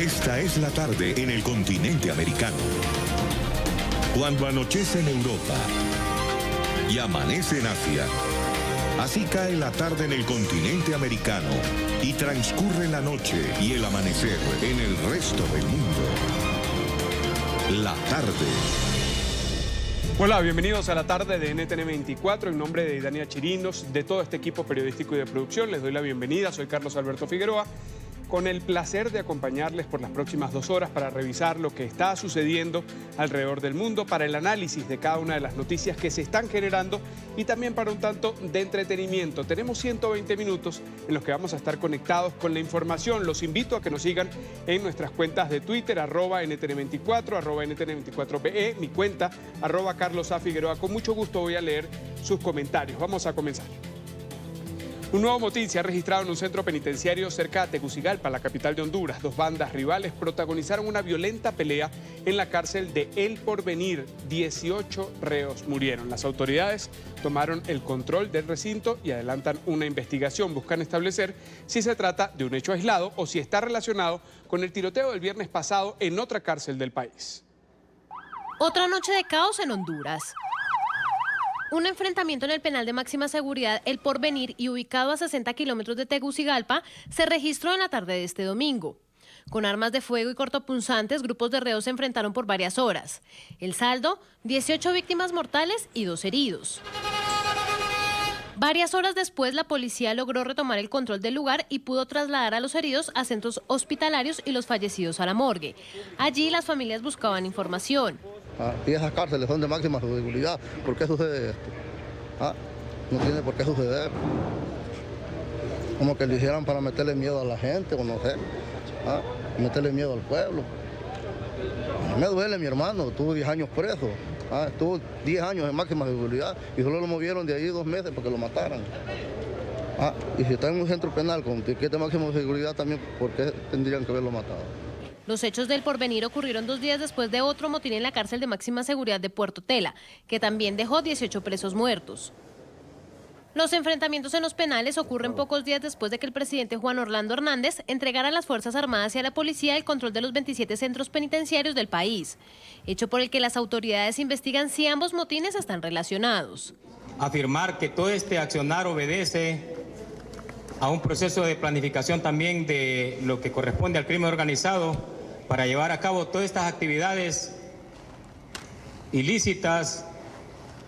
Esta es la tarde en el continente americano. Cuando anochece en Europa y amanece en Asia, así cae la tarde en el continente americano y transcurre la noche y el amanecer en el resto del mundo. La tarde. Hola, bienvenidos a la tarde de NTN 24. En nombre de Dania Chirinos, de todo este equipo periodístico y de producción, les doy la bienvenida. Soy Carlos Alberto Figueroa, con el placer de acompañarles por las próximas 2 horas para revisar lo que está sucediendo alrededor del mundo, para el análisis de cada una de las noticias que se están generando y también para un tanto de entretenimiento. Tenemos 120 minutos en los que vamos a estar conectados con la información. Los invito a que nos sigan en nuestras cuentas de Twitter, @NTN24, @NTN24PE, mi cuenta, @CarlosAFigueroa. Con mucho gusto voy a leer sus comentarios. Vamos a comenzar. Un nuevo motín se ha registrado en un centro penitenciario cerca de Tegucigalpa, la capital de Honduras. 2 bandas rivales protagonizaron una violenta pelea en la cárcel de El Porvenir. 18 reos murieron. Las autoridades tomaron el control del recinto y adelantan una investigación. Buscan establecer si se trata de un hecho aislado o si está relacionado con el tiroteo del viernes pasado en otra cárcel del país. Otra noche de caos en Honduras. Un enfrentamiento en el penal de máxima seguridad El Porvenir y ubicado a 60 kilómetros de Tegucigalpa se registró en la tarde de este domingo. Con armas de fuego y cortopunzantes, grupos de reos se enfrentaron por varias horas. El saldo, 18 víctimas mortales y 2 heridos. Varias horas después, la policía logró retomar el control del lugar y pudo trasladar a los heridos a centros hospitalarios y los fallecidos a la morgue. Allí las familias buscaban información. Y esas cárceles son de máxima seguridad. ¿Por qué sucede esto? No tiene por qué suceder. Como que lo hicieran para meterle miedo a la gente, o no sé. Meterle miedo al pueblo. A mí me duele, mi hermano, tuvo 10 años preso. Estuvo 10 años en máxima seguridad y solo lo movieron de ahí 2 meses porque lo mataran. Y si está en un centro penal con tiquete de máxima seguridad también, ¿por qué tendrían que haberlo matado? Los hechos del Porvenir ocurrieron 2 días después de otro motín en la cárcel de máxima seguridad de Puerto Tela, que también dejó 18 presos muertos. Los enfrentamientos en los penales ocurren pocos días después de que el presidente Juan Orlando Hernández entregara a las Fuerzas Armadas y a la policía el control de los 27 centros penitenciarios del país, hecho por el que las autoridades investigan si ambos motines están relacionados. Afirmar que todo este accionar obedece a un proceso de planificación también de lo que corresponde al crimen organizado para llevar a cabo todas estas actividades ilícitas,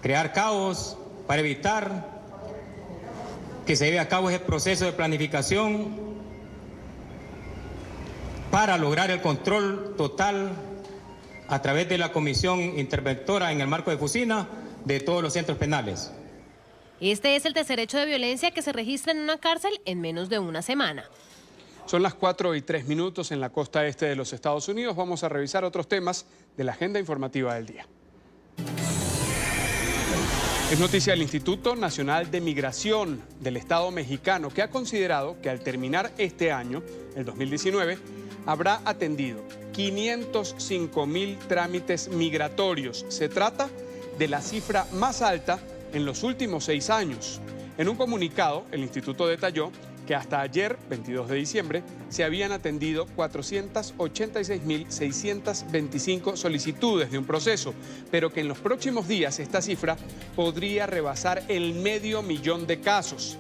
crear caos para evitar que se lleve a cabo ese proceso de planificación para lograr el control total a través de la comisión interventora en el marco de Fusina de todos los centros penales. Este es el tercer hecho de violencia que se registra en una cárcel en menos de una semana. Son las 4:03 en la costa este de los Estados Unidos. Vamos a revisar otros temas de la agenda informativa del día. Es noticia del Instituto Nacional de Migración del Estado mexicano, que ha considerado que al terminar este año, el 2019, habrá atendido 505,000 trámites migratorios. Se trata de la cifra más alta en los últimos 6 años. En un comunicado, el instituto detalló que hasta ayer, 22 de diciembre, se habían atendido 486,625 solicitudes de un proceso, pero que en los próximos días esta cifra podría rebasar el 500,000 de casos.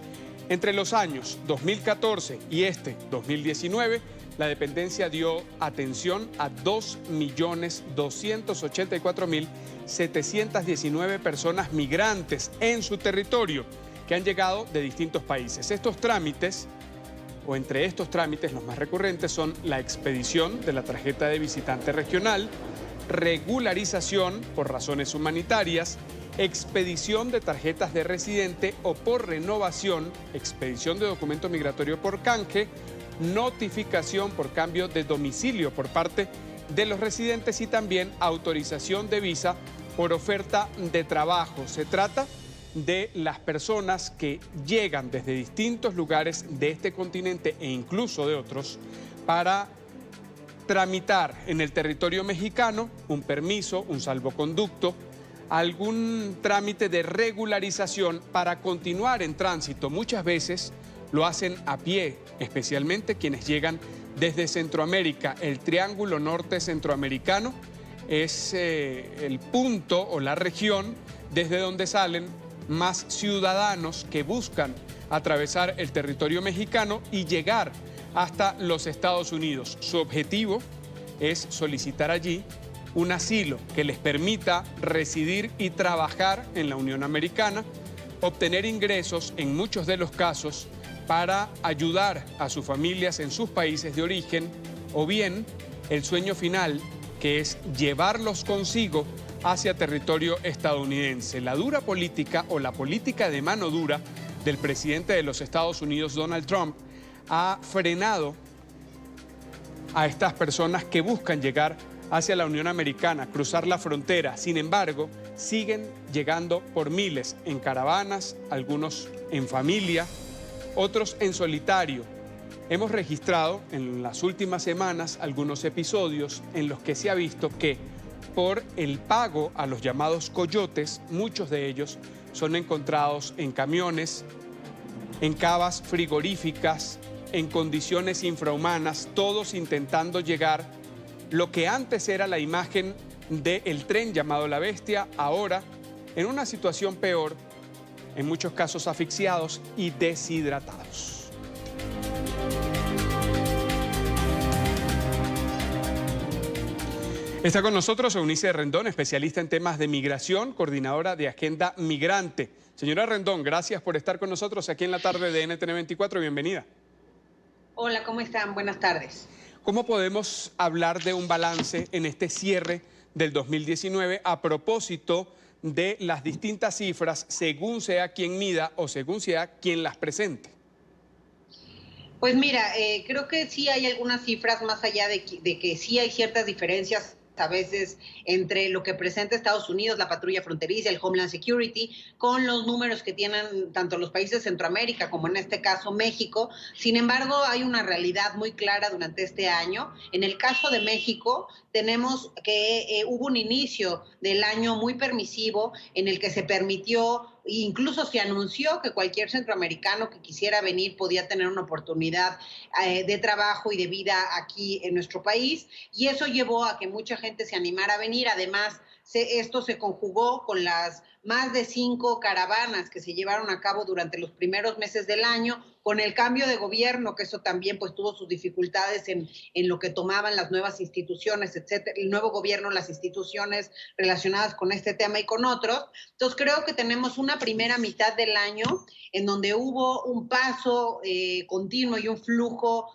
Entre los años 2014 y 2019, la dependencia dio atención a 2,284,719 personas migrantes en su territorio, que han llegado de distintos países. Estos trámites, o entre estos trámites los más recurrentes, son la expedición de la tarjeta de visitante regional, regularización por razones humanitarias, expedición de tarjetas de residente o por renovación, expedición de documento migratorio por canje, notificación por cambio de domicilio por parte de los residentes y también autorización de visa por oferta de trabajo. Se trata de las personas que llegan desde distintos lugares de este continente e incluso de otros para tramitar en el territorio mexicano un permiso, un salvoconducto, algún trámite de regularización para continuar en tránsito. Muchas veces lo hacen a pie, especialmente quienes llegan Desde Centroamérica, el Triángulo Norte Centroamericano es el punto o la región desde donde salen más ciudadanos que buscan atravesar el territorio mexicano y llegar hasta los Estados Unidos. Su objetivo es solicitar allí un asilo que les permita residir y trabajar en la Unión Americana, obtener ingresos en muchos de los casos para ayudar a sus familias en sus países de origen, o bien el sueño final, que es llevarlos consigo hacia territorio estadounidense. La dura política o la política de mano dura del presidente de los Estados Unidos, Donald Trump, ha frenado a estas personas que buscan llegar hacia la Unión Americana, cruzar la frontera. Sin embargo, siguen llegando por miles en caravanas, algunos en familia, otros en solitario. Hemos registrado en las últimas semanas algunos episodios en los que se ha visto que por el pago a los llamados coyotes, muchos de ellos son encontrados en camiones, en cavas frigoríficas, en condiciones infrahumanas, todos intentando llegar. Lo que antes era la imagen del tren llamado La Bestia, ahora en una situación peor, en muchos casos asfixiados y deshidratados. Está con nosotros Eunice Rendón, especialista en temas de migración, coordinadora de Agenda Migrante. Señora Rendón, gracias por estar con nosotros aquí en la tarde de NTN 24. Bienvenida. Hola, ¿cómo están? Buenas tardes. ¿Cómo podemos hablar de un balance en este cierre del 2019 a propósito de las distintas cifras, según sea quien mida o según sea quien las presente? Pues mira, creo que sí hay algunas cifras más allá de que sí hay ciertas diferencias a veces entre lo que presenta Estados Unidos, la patrulla fronteriza, el Homeland Security, con los números que tienen tanto los países de Centroamérica como en este caso México. Sin embargo, hay una realidad muy clara durante este año. En el caso de México, tenemos que hubo un inicio del año muy permisivo en el que se permitió, incluso se anunció que cualquier centroamericano que quisiera venir podía tener una oportunidad de trabajo y de vida aquí en nuestro país, y eso llevó a que mucha gente se animara a venir. Además, esto se conjugó con las más de 5 caravanas que se llevaron a cabo durante los primeros meses del año, con el cambio de gobierno, que eso también pues tuvo sus dificultades en lo que tomaban las nuevas instituciones, etcétera, el nuevo gobierno, las instituciones relacionadas con este tema y con otros. Entonces creo que tenemos una primera mitad del año en donde hubo un paso continuo y un flujo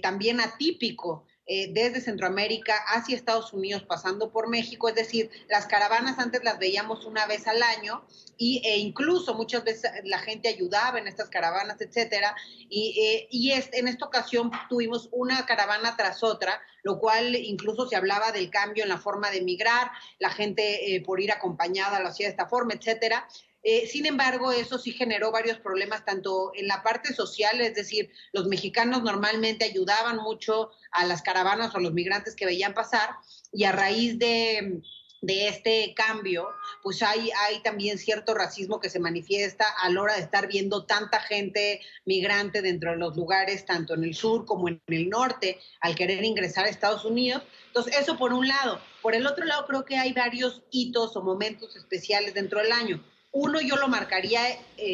también atípico desde Centroamérica hacia Estados Unidos, pasando por México. Es decir, las caravanas antes las veíamos una vez al año e incluso muchas veces la gente ayudaba en estas caravanas, etcétera. En esta ocasión tuvimos una caravana tras otra, lo cual incluso se hablaba del cambio en la forma de migrar, la gente por ir acompañada lo hacía de esta forma, etcétera. Sin embargo, eso sí generó varios problemas, tanto en la parte social, es decir, los mexicanos normalmente ayudaban mucho a las caravanas o a los migrantes que veían pasar, y a raíz de este cambio, pues hay también cierto racismo que se manifiesta a la hora de estar viendo tanta gente migrante dentro de los lugares, tanto en el sur como en el norte, al querer ingresar a Estados Unidos. Entonces, eso por un lado. Por el otro lado, creo que hay varios hitos o momentos especiales dentro del año. Uno, yo lo marcaría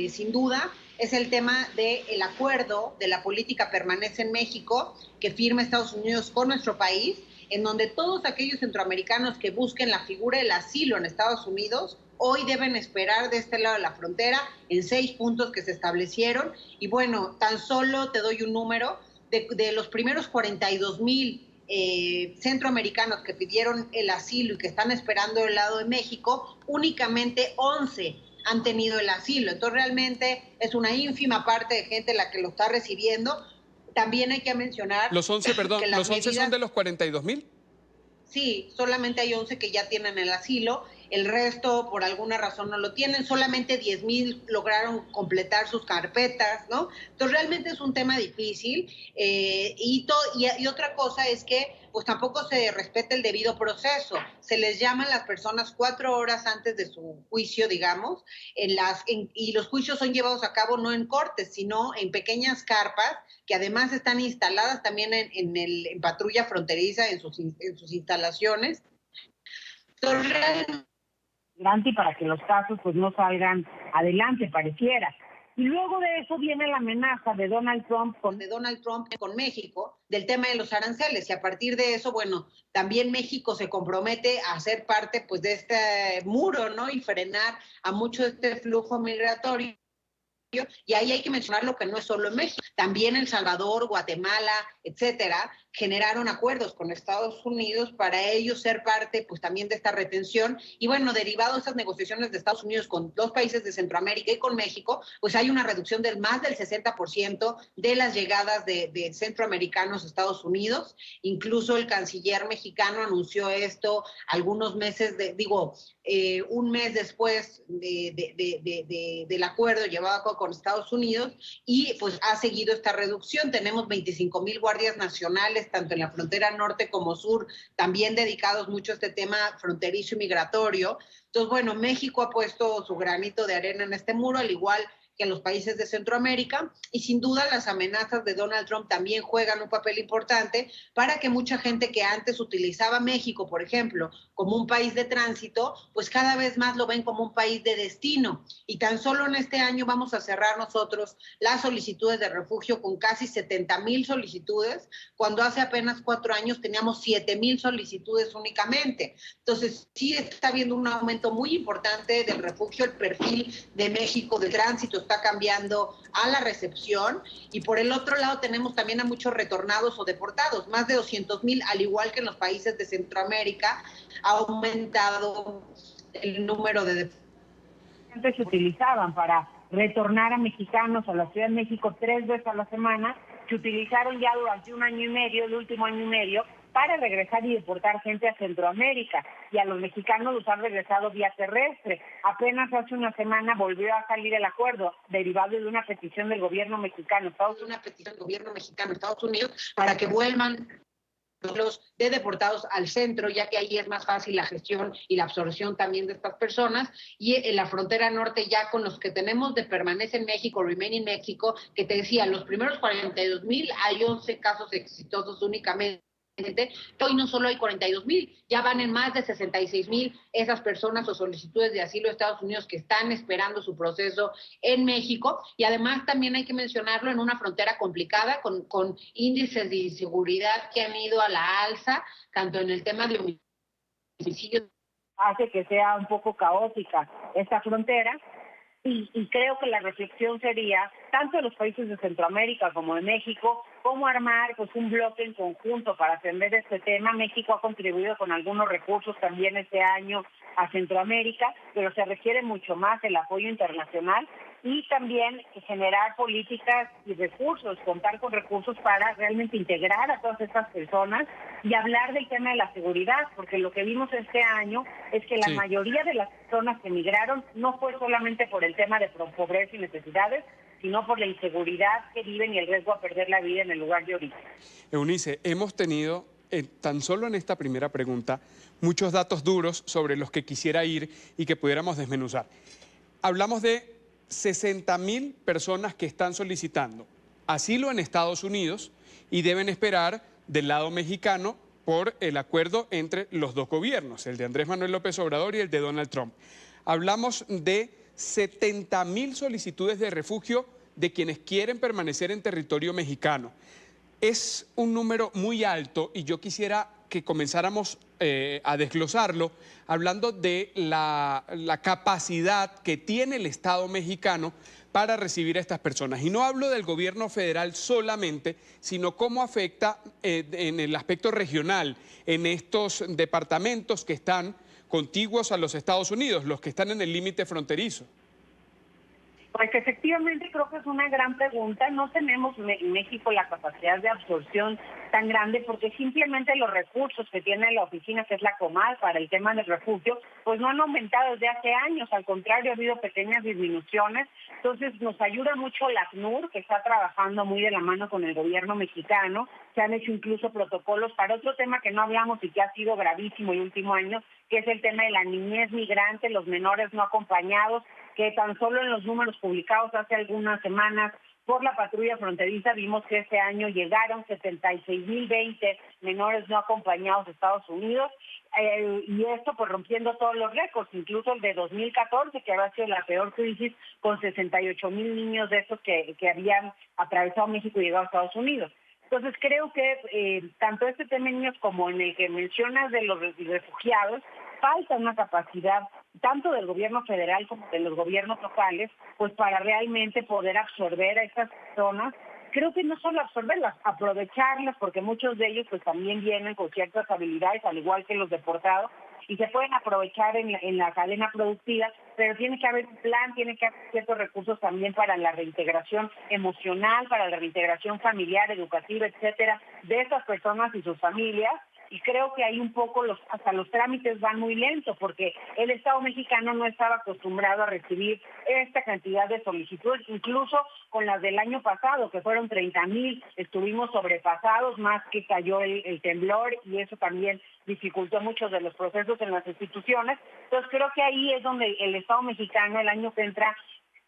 sin duda, es el tema del acuerdo de la política permanece en México que firma Estados Unidos con nuestro país, en donde todos aquellos centroamericanos que busquen la figura del asilo en Estados Unidos hoy deben esperar de este lado de la frontera en 6 puntos que se establecieron. Y bueno, tan solo te doy un número de los primeros 42,000 centroamericanos que pidieron el asilo y que están esperando del lado de México, únicamente 11 han tenido el asilo. Entonces realmente es una ínfima parte de gente la que lo está recibiendo. También hay que mencionar... Los 11, perdón, ¿los 11 son de los 42,000? Sí, solamente hay 11 que ya tienen el asilo. el resto por alguna razón no lo tienen, solamente 10,000 lograron completar sus carpetas, ¿no? Entonces realmente es un tema difícil y otra cosa es que pues tampoco se respeta el debido proceso. Se les llaman las personas 4 horas antes de su juicio, digamos, y los juicios son llevados a cabo no en cortes, sino en pequeñas carpas que además están instaladas también en patrulla fronteriza, en sus instalaciones. Entonces, para que los casos pues no salgan adelante, pareciera. Y luego de eso viene la amenaza de Donald Trump con México del tema de los aranceles, y a partir de eso, bueno, también México se compromete a ser parte pues de este muro, ¿no? Y frenar a mucho de este flujo migratorio. Y ahí hay que mencionar lo que no es solo en México, también El Salvador, Guatemala, etcétera, generaron acuerdos con Estados Unidos para ellos ser parte pues también de esta retención. Y bueno, derivado de esas negociaciones de Estados Unidos con 2 países de Centroamérica y con México, pues hay una reducción del más del 60% de las llegadas de centroamericanos a Estados Unidos. Incluso el canciller mexicano anunció esto algunos meses, un mes después del acuerdo llevado a cabo con Estados Unidos, y pues ha seguido esta reducción. Tenemos 25,000 guardias nacionales, tanto en la frontera norte como sur, también dedicados mucho a este tema fronterizo y migratorio. Entonces, bueno, México ha puesto su granito de arena en este muro, al igual que en los países de Centroamérica, y sin duda las amenazas de Donald Trump también juegan un papel importante para que mucha gente que antes utilizaba México, por ejemplo, como un país de tránsito, pues cada vez más lo ven como un país de destino. Y tan solo en este año vamos a cerrar nosotros las solicitudes de refugio con casi 70,000 solicitudes, cuando hace apenas 4 años teníamos 7,000 solicitudes únicamente. Entonces sí está habiendo un aumento muy importante del refugio, el perfil de México de tránsito está cambiando a la recepción, y por el otro lado tenemos también a muchos retornados o deportados, más de 200,000, al igual que en los países de Centroamérica, ha aumentado el número de antes se utilizaban para retornar a mexicanos a la Ciudad de México 3 veces a la semana, se utilizaron ya durante 1 año y medio, el último año y medio, para regresar y deportar gente a Centroamérica, y a los mexicanos los han regresado vía terrestre. Apenas hace una semana volvió a salir el acuerdo derivado de una petición del gobierno mexicano, Estados Unidos, para que vuelvan los de deportados al centro, ya que ahí es más fácil la gestión y la absorción también de estas personas. Y en la frontera norte, ya con los que tenemos de permanece en México, Remain in México, que te decía, los primeros 42,000 hay 11 casos exitosos únicamente. Hoy no solo hay 42,000, ya van en más de 66,000 esas personas o solicitudes de asilo de Estados Unidos que están esperando su proceso en México. Y además también hay que mencionarlo en una frontera complicada con índices de inseguridad que han ido a la alza, tanto en el tema de homicidios. Hace que sea un poco caótica esta frontera. Y creo que la reflexión sería, tanto de los países de Centroamérica como de México, cómo armar pues un bloque en conjunto para atender este tema. México ha contribuido con algunos recursos también este año a Centroamérica, pero se requiere mucho más el apoyo internacional y también generar políticas y recursos, contar con recursos para realmente integrar a todas estas personas y hablar del tema de la seguridad, porque lo que vimos este año es que la mayoría de las personas que emigraron no fue solamente por el tema de pobreza y necesidades, sino por la inseguridad que viven y el riesgo a perder la vida en el lugar de origen. Eunice, hemos tenido, tan solo en esta primera pregunta, muchos datos duros sobre los que quisiera ir y que pudiéramos desmenuzar. Hablamos de 60,000 personas que están solicitando asilo en Estados Unidos y deben esperar del lado mexicano por el acuerdo entre los dos gobiernos, el de Andrés Manuel López Obrador y el de Donald Trump. Hablamos de 70,000 solicitudes de refugio de quienes quieren permanecer en territorio mexicano. Es un número muy alto y yo quisiera que comenzáramos a desglosarlo hablando de la capacidad que tiene el Estado mexicano para recibir a estas personas. Y no hablo del gobierno federal solamente, sino cómo afecta en el aspecto regional, en estos departamentos que están contiguos a los Estados Unidos, los que están en el límite fronterizo. Pues efectivamente creo que es una gran pregunta. No tenemos en México la capacidad de absorción tan grande porque simplemente los recursos que tiene la oficina, que es la Comal, para el tema del refugio, pues no han aumentado desde hace años. Al contrario, ha habido pequeñas disminuciones. Entonces nos ayuda mucho la ACNUR, que está trabajando muy de la mano con el gobierno mexicano. Se han hecho incluso protocolos para otro tema que no hablamos y que ha sido gravísimo el último año, que es el tema de la niñez migrante, los menores no acompañados, que tan solo en los números publicados hace algunas semanas por la patrulla fronteriza vimos que este año llegaron 76.020 menores no acompañados de Estados Unidos, y esto pues rompiendo todos los récords, incluso el de 2014, que había sido la peor crisis, con 68,000 niños de esos que habían atravesado México y llegado a Estados Unidos. Entonces creo que tanto este tema de niños como en el que mencionas de los refugiados, falta una capacidad tanto del gobierno federal como de los gobiernos locales, pues para realmente poder absorber a estas personas. Creo que no solo absorberlas, aprovecharlas, porque muchos de ellos pues también vienen con ciertas habilidades, al igual que los deportados, y se pueden aprovechar en la cadena productiva, pero tiene que haber un plan, tiene que haber ciertos recursos también para la reintegración emocional, para la reintegración familiar, educativa, etcétera, de estas personas y sus familias. Y creo que ahí un poco hasta los trámites van muy lentos, porque el Estado mexicano no estaba acostumbrado a recibir esta cantidad de solicitudes, incluso con las del año pasado, que fueron 30,000, estuvimos sobrepasados, más que cayó el temblor, y eso también dificultó muchos de los procesos en las instituciones. Entonces creo que ahí es donde el Estado mexicano el año que entra,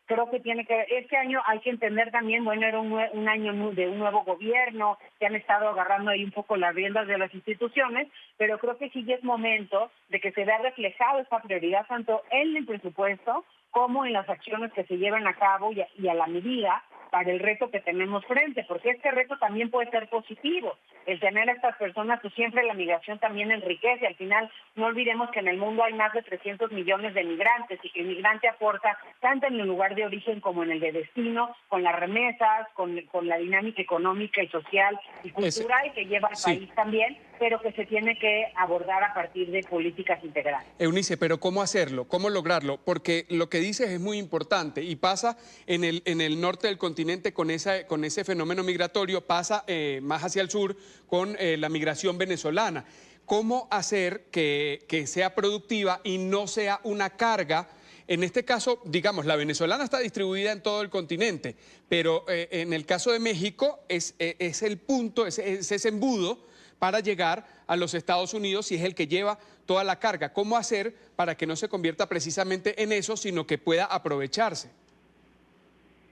creo que tiene que ver. Este año hay que entender también, bueno, era un año de un nuevo gobierno, que han estado agarrando ahí un poco las riendas de las instituciones, pero creo que sí ya es momento de que se vea reflejado esta prioridad tanto en el presupuesto como en las acciones que se llevan a cabo y a la medida para el reto que tenemos frente, porque este reto también puede ser positivo. El tener a estas personas, pues siempre la migración también enriquece. Al final, no olvidemos que en el mundo hay más de 300 millones de migrantes y que el migrante aporta tanto en el lugar de origen como en el de destino, con las remesas, con la dinámica económica y social y cultural que lleva al país también, pero que se tiene que abordar a partir de políticas integrales. Eunice, pero ¿cómo hacerlo? ¿Cómo lograrlo? Porque lo que dices es muy importante y pasa en el norte del continente con ese fenómeno migratorio, pasa más hacia el sur con la migración venezolana. ¿Cómo hacer que sea productiva y no sea una carga? En este caso, digamos, la venezolana está distribuida en todo el continente, pero en el caso de México es el punto, es ese embudo para llegar a los Estados Unidos y es el que lleva toda la carga. ¿Cómo hacer para que no se convierta precisamente en eso, sino que pueda aprovecharse?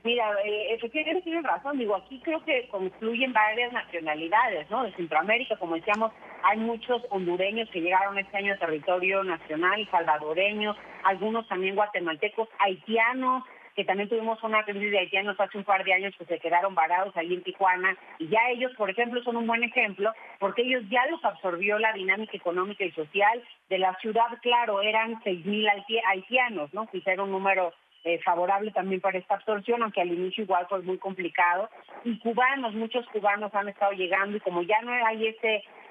Mira, efectivamente tienes razón. Digo, aquí creo que confluyen varias nacionalidades, ¿no? De Centroamérica, como decíamos, hay muchos hondureños que llegaron este año a territorio nacional, salvadoreños, algunos también guatemaltecos, haitianos, que también tuvimos una crisis de haitianos hace un par de años que se quedaron varados ahí en Tijuana, y ya ellos, por ejemplo, son un buen ejemplo, porque ellos ya los absorbió la dinámica económica y social de la ciudad. Claro, eran 6,000 haitianos, ¿no? Quizá era un número favorable también para esta absorción, aunque al inicio igual fue muy complicado. Y cubanos, muchos cubanos han estado llegando, y como ya no hay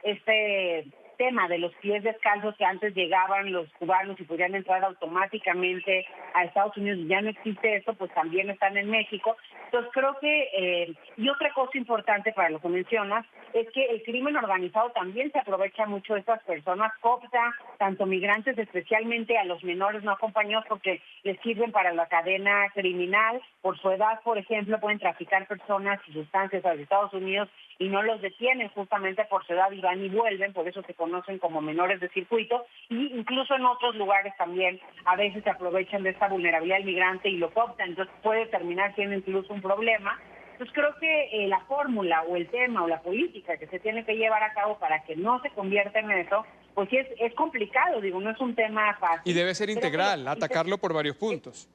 este tema de los pies descalzos que antes llegaban los cubanos y podían entrar automáticamente a Estados Unidos, y ya no existe eso, pues también están en México. Entonces creo que, y otra cosa importante para lo que mencionas, es que el crimen organizado también se aprovecha mucho de estas personas, coopta tanto migrantes, especialmente a los menores no acompañados, porque les sirven para la cadena criminal. Por su edad, por ejemplo, pueden traficar personas y sustancias a los Estados Unidos y no los detienen justamente por su edad, y van y vuelven, por eso se conocen como menores de circuito, y incluso en otros lugares también a veces se aprovechan de esta vulnerabilidad del migrante y lo cooptan, entonces puede terminar siendo incluso un problema. Entonces creo que la fórmula o el tema o la política que se tiene que llevar a cabo para que no se convierta en eso, pues sí es complicado, digo, no es un tema fácil. Y debe ser integral, atacarlo por varios puntos.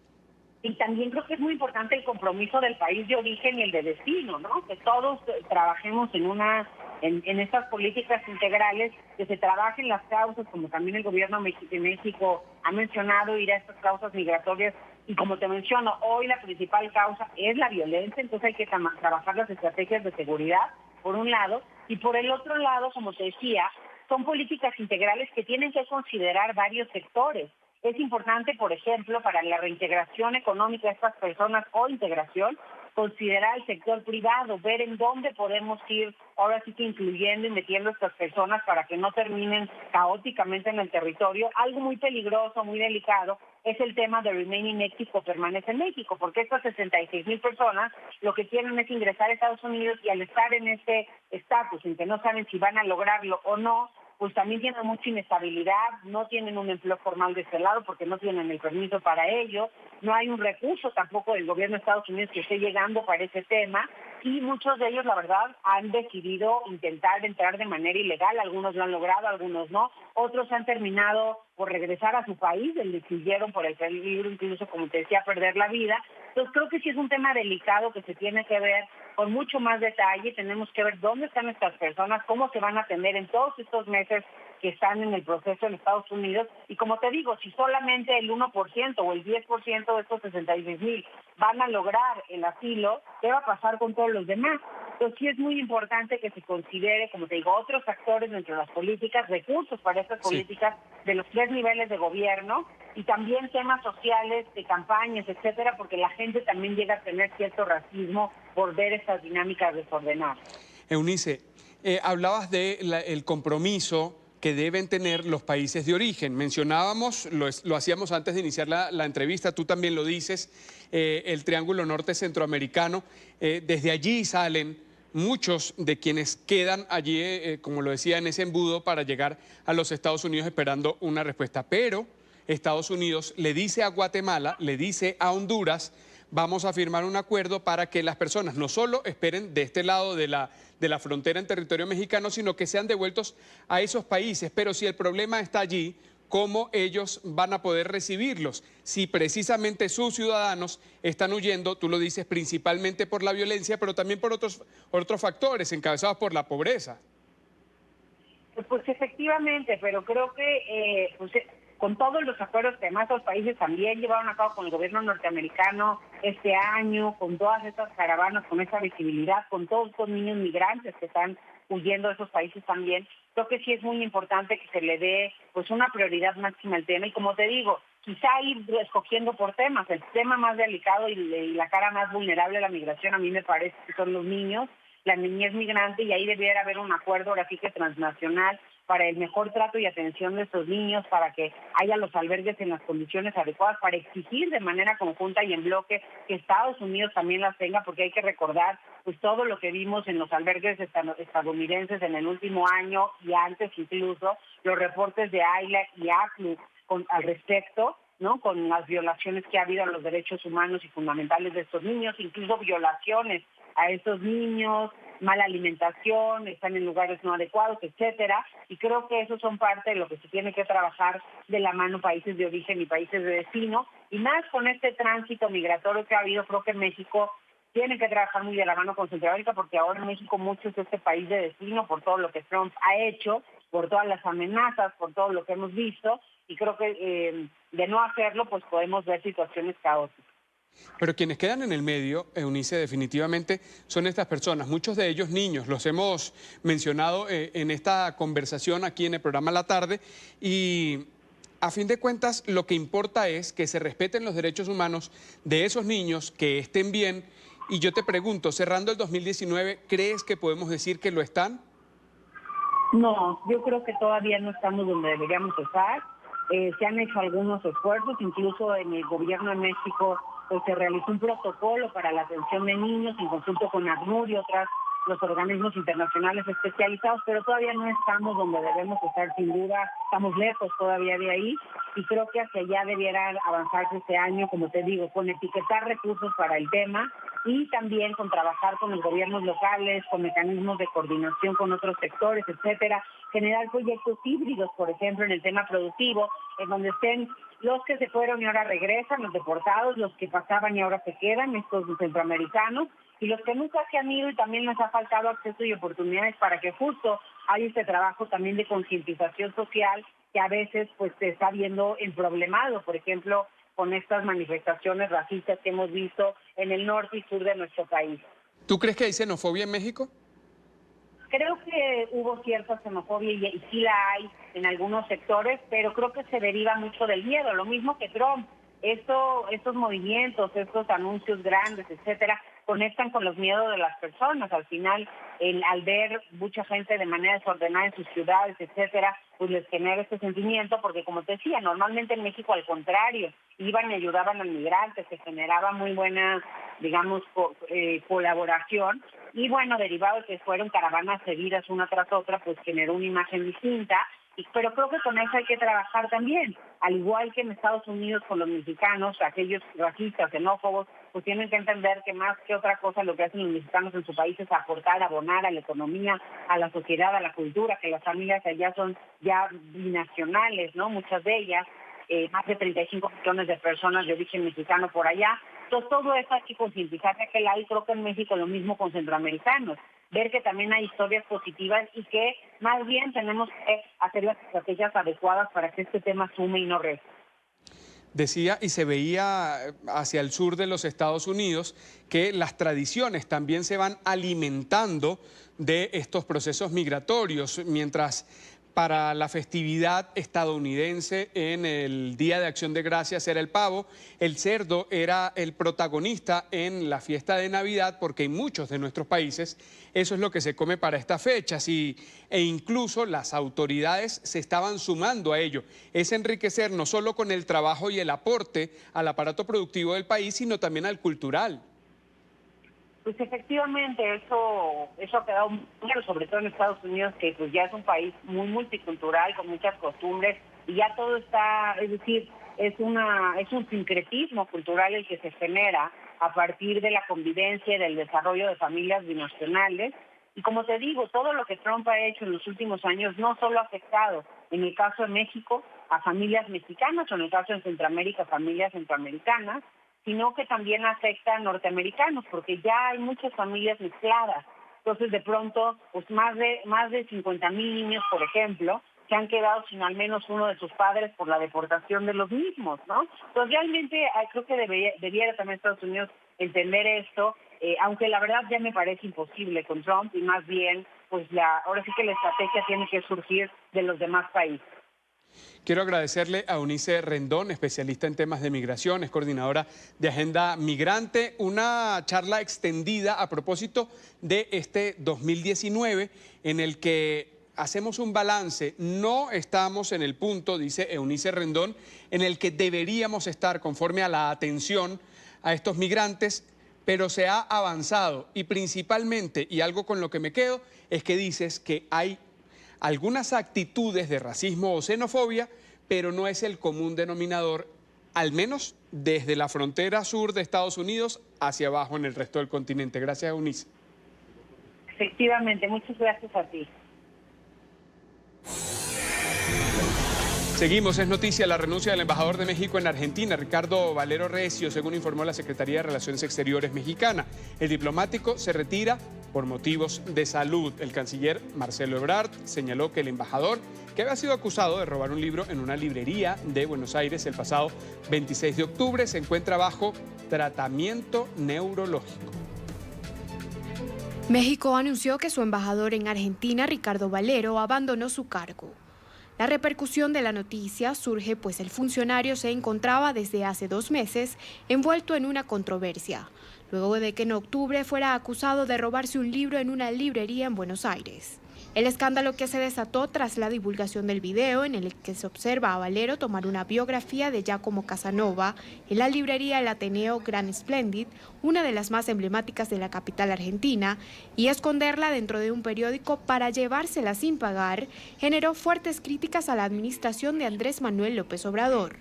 Y también creo que es muy importante el compromiso del país de origen y el de destino, ¿no? Que todos trabajemos en estas políticas integrales, que se trabajen las causas, como también el gobierno de México ha mencionado, ir a estas causas migratorias. Y como te menciono, hoy la principal causa es la violencia, entonces hay que trabajar las estrategias de seguridad, por un lado, y por el otro lado, como te decía, son políticas integrales que tienen que considerar varios sectores. Es importante, por ejemplo, para la reintegración económica de estas personas o integración, considerar el sector privado, ver en dónde podemos ir, ahora sí que incluyendo y metiendo a estas personas para que no terminen caóticamente en el territorio. Algo muy peligroso, muy delicado, es el tema de Remain in Mexico, permanece en México, porque estas 66,000 personas lo que quieren es ingresar a Estados Unidos y al estar en este estatus en que no saben si van a lograrlo o no, pues también tienen mucha inestabilidad, no tienen un empleo formal de este lado porque no tienen el permiso para ello, no hay un recurso tampoco del gobierno de Estados Unidos que esté llegando para ese tema, y muchos de ellos, la verdad, han decidido intentar entrar de manera ilegal, algunos lo han logrado, algunos no, otros han terminado por regresar a su país, decidieron por el peligro, incluso, como te decía, perder la vida. Entonces creo que sí es un tema delicado que se tiene que ver con mucho más detalle, tenemos que ver dónde están estas personas, cómo se van a atender en todos estos meses que están en el proceso en Estados Unidos, y como te digo, si solamente el 1% o el 10% de estos 66,000 van a lograr el asilo, ¿qué va a pasar con todos los demás? Entonces sí es muy importante que se considere, como te digo, otros actores dentro de las políticas, recursos para estas políticas de los 3 niveles de gobierno, y también temas sociales, de campañas, etcétera, porque la gente también llega a tener cierto racismo por ver estas dinámicas desordenadas. Eunice, hablabas del compromiso que deben tener los países de origen. Mencionábamos, lo hacíamos antes de iniciar la entrevista, tú también lo dices, el Triángulo Norte Centroamericano. Desde allí salen muchos de quienes quedan allí, como lo decía, en ese embudo para llegar a los Estados Unidos esperando una respuesta. Pero Estados Unidos le dice a Guatemala, le dice a Honduras: vamos a firmar un acuerdo para que las personas no solo esperen de este lado de la frontera en territorio mexicano, sino que sean devueltos a esos países. Pero si el problema está allí, ¿cómo ellos van a poder recibirlos? Si precisamente sus ciudadanos están huyendo, tú lo dices, principalmente por la violencia, pero también por otros factores, encabezados por la pobreza. Pues efectivamente, pero creo que con todos los acuerdos que además los países también llevaron a cabo con el gobierno norteamericano este año, con todas estas caravanas, con esa visibilidad, con todos estos niños migrantes que están huyendo de esos países también, creo que sí es muy importante que se le dé pues una prioridad máxima al tema. Y como te digo, quizá ir escogiendo por temas, el tema más delicado y la cara más vulnerable de la migración a mí me parece que son los niños, la niñez migrante, y ahí debiera haber un acuerdo ahora sí que transnacional para el mejor trato y atención de estos niños, para que haya los albergues en las condiciones adecuadas, para exigir de manera conjunta y en bloque que Estados Unidos también las tenga, porque hay que recordar pues todo lo que vimos en los albergues estadounidenses en el último año y antes incluso, los reportes de AILA y ACLU al respecto, ¿no? Con las violaciones que ha habido a los derechos humanos y fundamentales de estos niños, incluso violaciones a estos niños, mala alimentación, están en lugares no adecuados, etcétera, y creo que eso son parte de lo que se tiene que trabajar de la mano países de origen y países de destino, y más con este tránsito migratorio que ha habido. Creo que México tiene que trabajar muy de la mano con Centroamérica, porque ahora en México mucho es este país de destino por todo lo que Trump ha hecho, por todas las amenazas, por todo lo que hemos visto, y creo que de no hacerlo pues podemos ver situaciones caóticas. Pero quienes quedan en el medio, Eunice, definitivamente son estas personas, muchos de ellos niños, los hemos mencionado en esta conversación aquí en el programa La Tarde, y a fin de cuentas lo que importa es que se respeten los derechos humanos de esos niños, que estén bien. Y yo te pregunto, cerrando el 2019, ¿crees que podemos decir que lo están? No, yo creo que todavía no estamos donde deberíamos estar. Se han hecho algunos esfuerzos, incluso en el gobierno de México pues se realizó un protocolo para la atención de niños en conjunto con ACNUR y los organismos internacionales especializados, pero todavía no estamos donde debemos estar, sin duda, estamos lejos todavía de ahí, y creo que hacia allá debiera avanzarse este año, como te digo, con etiquetar recursos para el tema y también con trabajar con los gobiernos locales, con mecanismos de coordinación con otros sectores, etcétera, generar proyectos híbridos, por ejemplo, en el tema productivo, en donde estén los que se fueron y ahora regresan, los deportados, los que pasaban y ahora se quedan, estos centroamericanos, y los que nunca se han ido y también les ha faltado acceso y oportunidades para que justo haya este trabajo también de concientización social que a veces pues se está viendo emproblemado, por ejemplo, con estas manifestaciones racistas que hemos visto en el norte y sur de nuestro país. ¿Tú crees que hay xenofobia en México? Creo que hubo cierta xenofobia y sí la hay en algunos sectores, pero creo que se deriva mucho del miedo, lo mismo que Trump. Estos movimientos, estos anuncios grandes, etcétera, conectan con los miedos de las personas. Al final, al ver mucha gente de manera desordenada en sus ciudades, etcétera, pues les genera este sentimiento, porque como te decía, normalmente en México al contrario, iban y ayudaban al migrante, se generaba muy buena, digamos, colaboración, y bueno, derivado de que fueron caravanas seguidas una tras otra, pues generó una imagen distinta. Pero creo que con eso hay que trabajar también, al igual que en Estados Unidos con los mexicanos, aquellos racistas, xenófobos, pues tienen que entender que más que otra cosa lo que hacen los mexicanos en su país es aportar, abonar a la economía, a la sociedad, a la cultura, que las familias allá son ya binacionales, ¿no? Muchas de ellas, más de 35 millones de personas de origen mexicano por allá. Entonces todo eso hay que concientizar de aquel lado, y creo que en México lo mismo con centroamericanos, ver que también hay historias positivas y que más bien tenemos que hacer las estrategias adecuadas para que este tema sume y no reste. Decía, y se veía hacia el sur de los Estados Unidos, que las tradiciones también se van alimentando de estos procesos migratorios, mientras para la festividad estadounidense en el Día de Acción de Gracias era el pavo, el cerdo era el protagonista en la fiesta de Navidad, porque en muchos de nuestros países eso es lo que se come para estas fechas, e incluso las autoridades se estaban sumando a ello. Es enriquecer no solo con el trabajo y el aporte al aparato productivo del país, sino también al cultural. Pues efectivamente, eso ha quedado muy claro, sobre todo en Estados Unidos, que pues ya es un país muy multicultural, con muchas costumbres, y ya todo está, es decir, es un sincretismo cultural el que se genera a partir de la convivencia y del desarrollo de familias binacionales. Y como te digo, todo lo que Trump ha hecho en los últimos años no solo ha afectado, en el caso de México, a familias mexicanas, o en el caso de Centroamérica, a familias centroamericanas, sino que también afecta a norteamericanos, porque ya hay muchas familias mezcladas. Entonces, de pronto, pues más de 50,000 niños, por ejemplo, que han quedado sin al menos uno de sus padres por la deportación de los mismos, ¿no? Entonces, realmente creo que debiera también Estados Unidos entender esto, aunque la verdad ya me parece imposible con Trump, y más bien, pues ahora sí que la estrategia tiene que surgir de los demás países. Quiero agradecerle a Eunice Rendón, especialista en temas de migración, es coordinadora de Agenda Migrante, una charla extendida a propósito de este 2019 en el que hacemos un balance. No estamos en el punto, dice Eunice Rendón, en el que deberíamos estar conforme a la atención a estos migrantes, pero se ha avanzado y principalmente, y algo con lo que me quedo, es que dices que hay algunas actitudes de racismo o xenofobia, pero no es el común denominador, al menos desde la frontera sur de Estados Unidos hacia abajo en el resto del continente. Gracias, Eunice. Efectivamente, muchas gracias a ti. Seguimos, es noticia la renuncia del embajador de México en Argentina, Ricardo Valero Recio, según informó la Secretaría de Relaciones Exteriores mexicana. El diplomático se retira por motivos de salud. El canciller Marcelo Ebrard señaló que el embajador, que había sido acusado de robar un libro en una librería de Buenos Aires el pasado 26 de octubre, se encuentra bajo tratamiento neurológico. México anunció que su embajador en Argentina, Ricardo Valero, abandonó su cargo. La repercusión de la noticia surge pues el funcionario se encontraba desde hace 2 meses envuelto en una controversia, luego de que en octubre fuera acusado de robarse un libro en una librería en Buenos Aires. El escándalo que se desató tras la divulgación del video en el que se observa a Valero tomar una biografía de Giacomo Casanova en la librería El Ateneo Gran Splendid, una de las más emblemáticas de la capital argentina, y esconderla dentro de un periódico para llevársela sin pagar, generó fuertes críticas a la administración de Andrés Manuel López Obrador,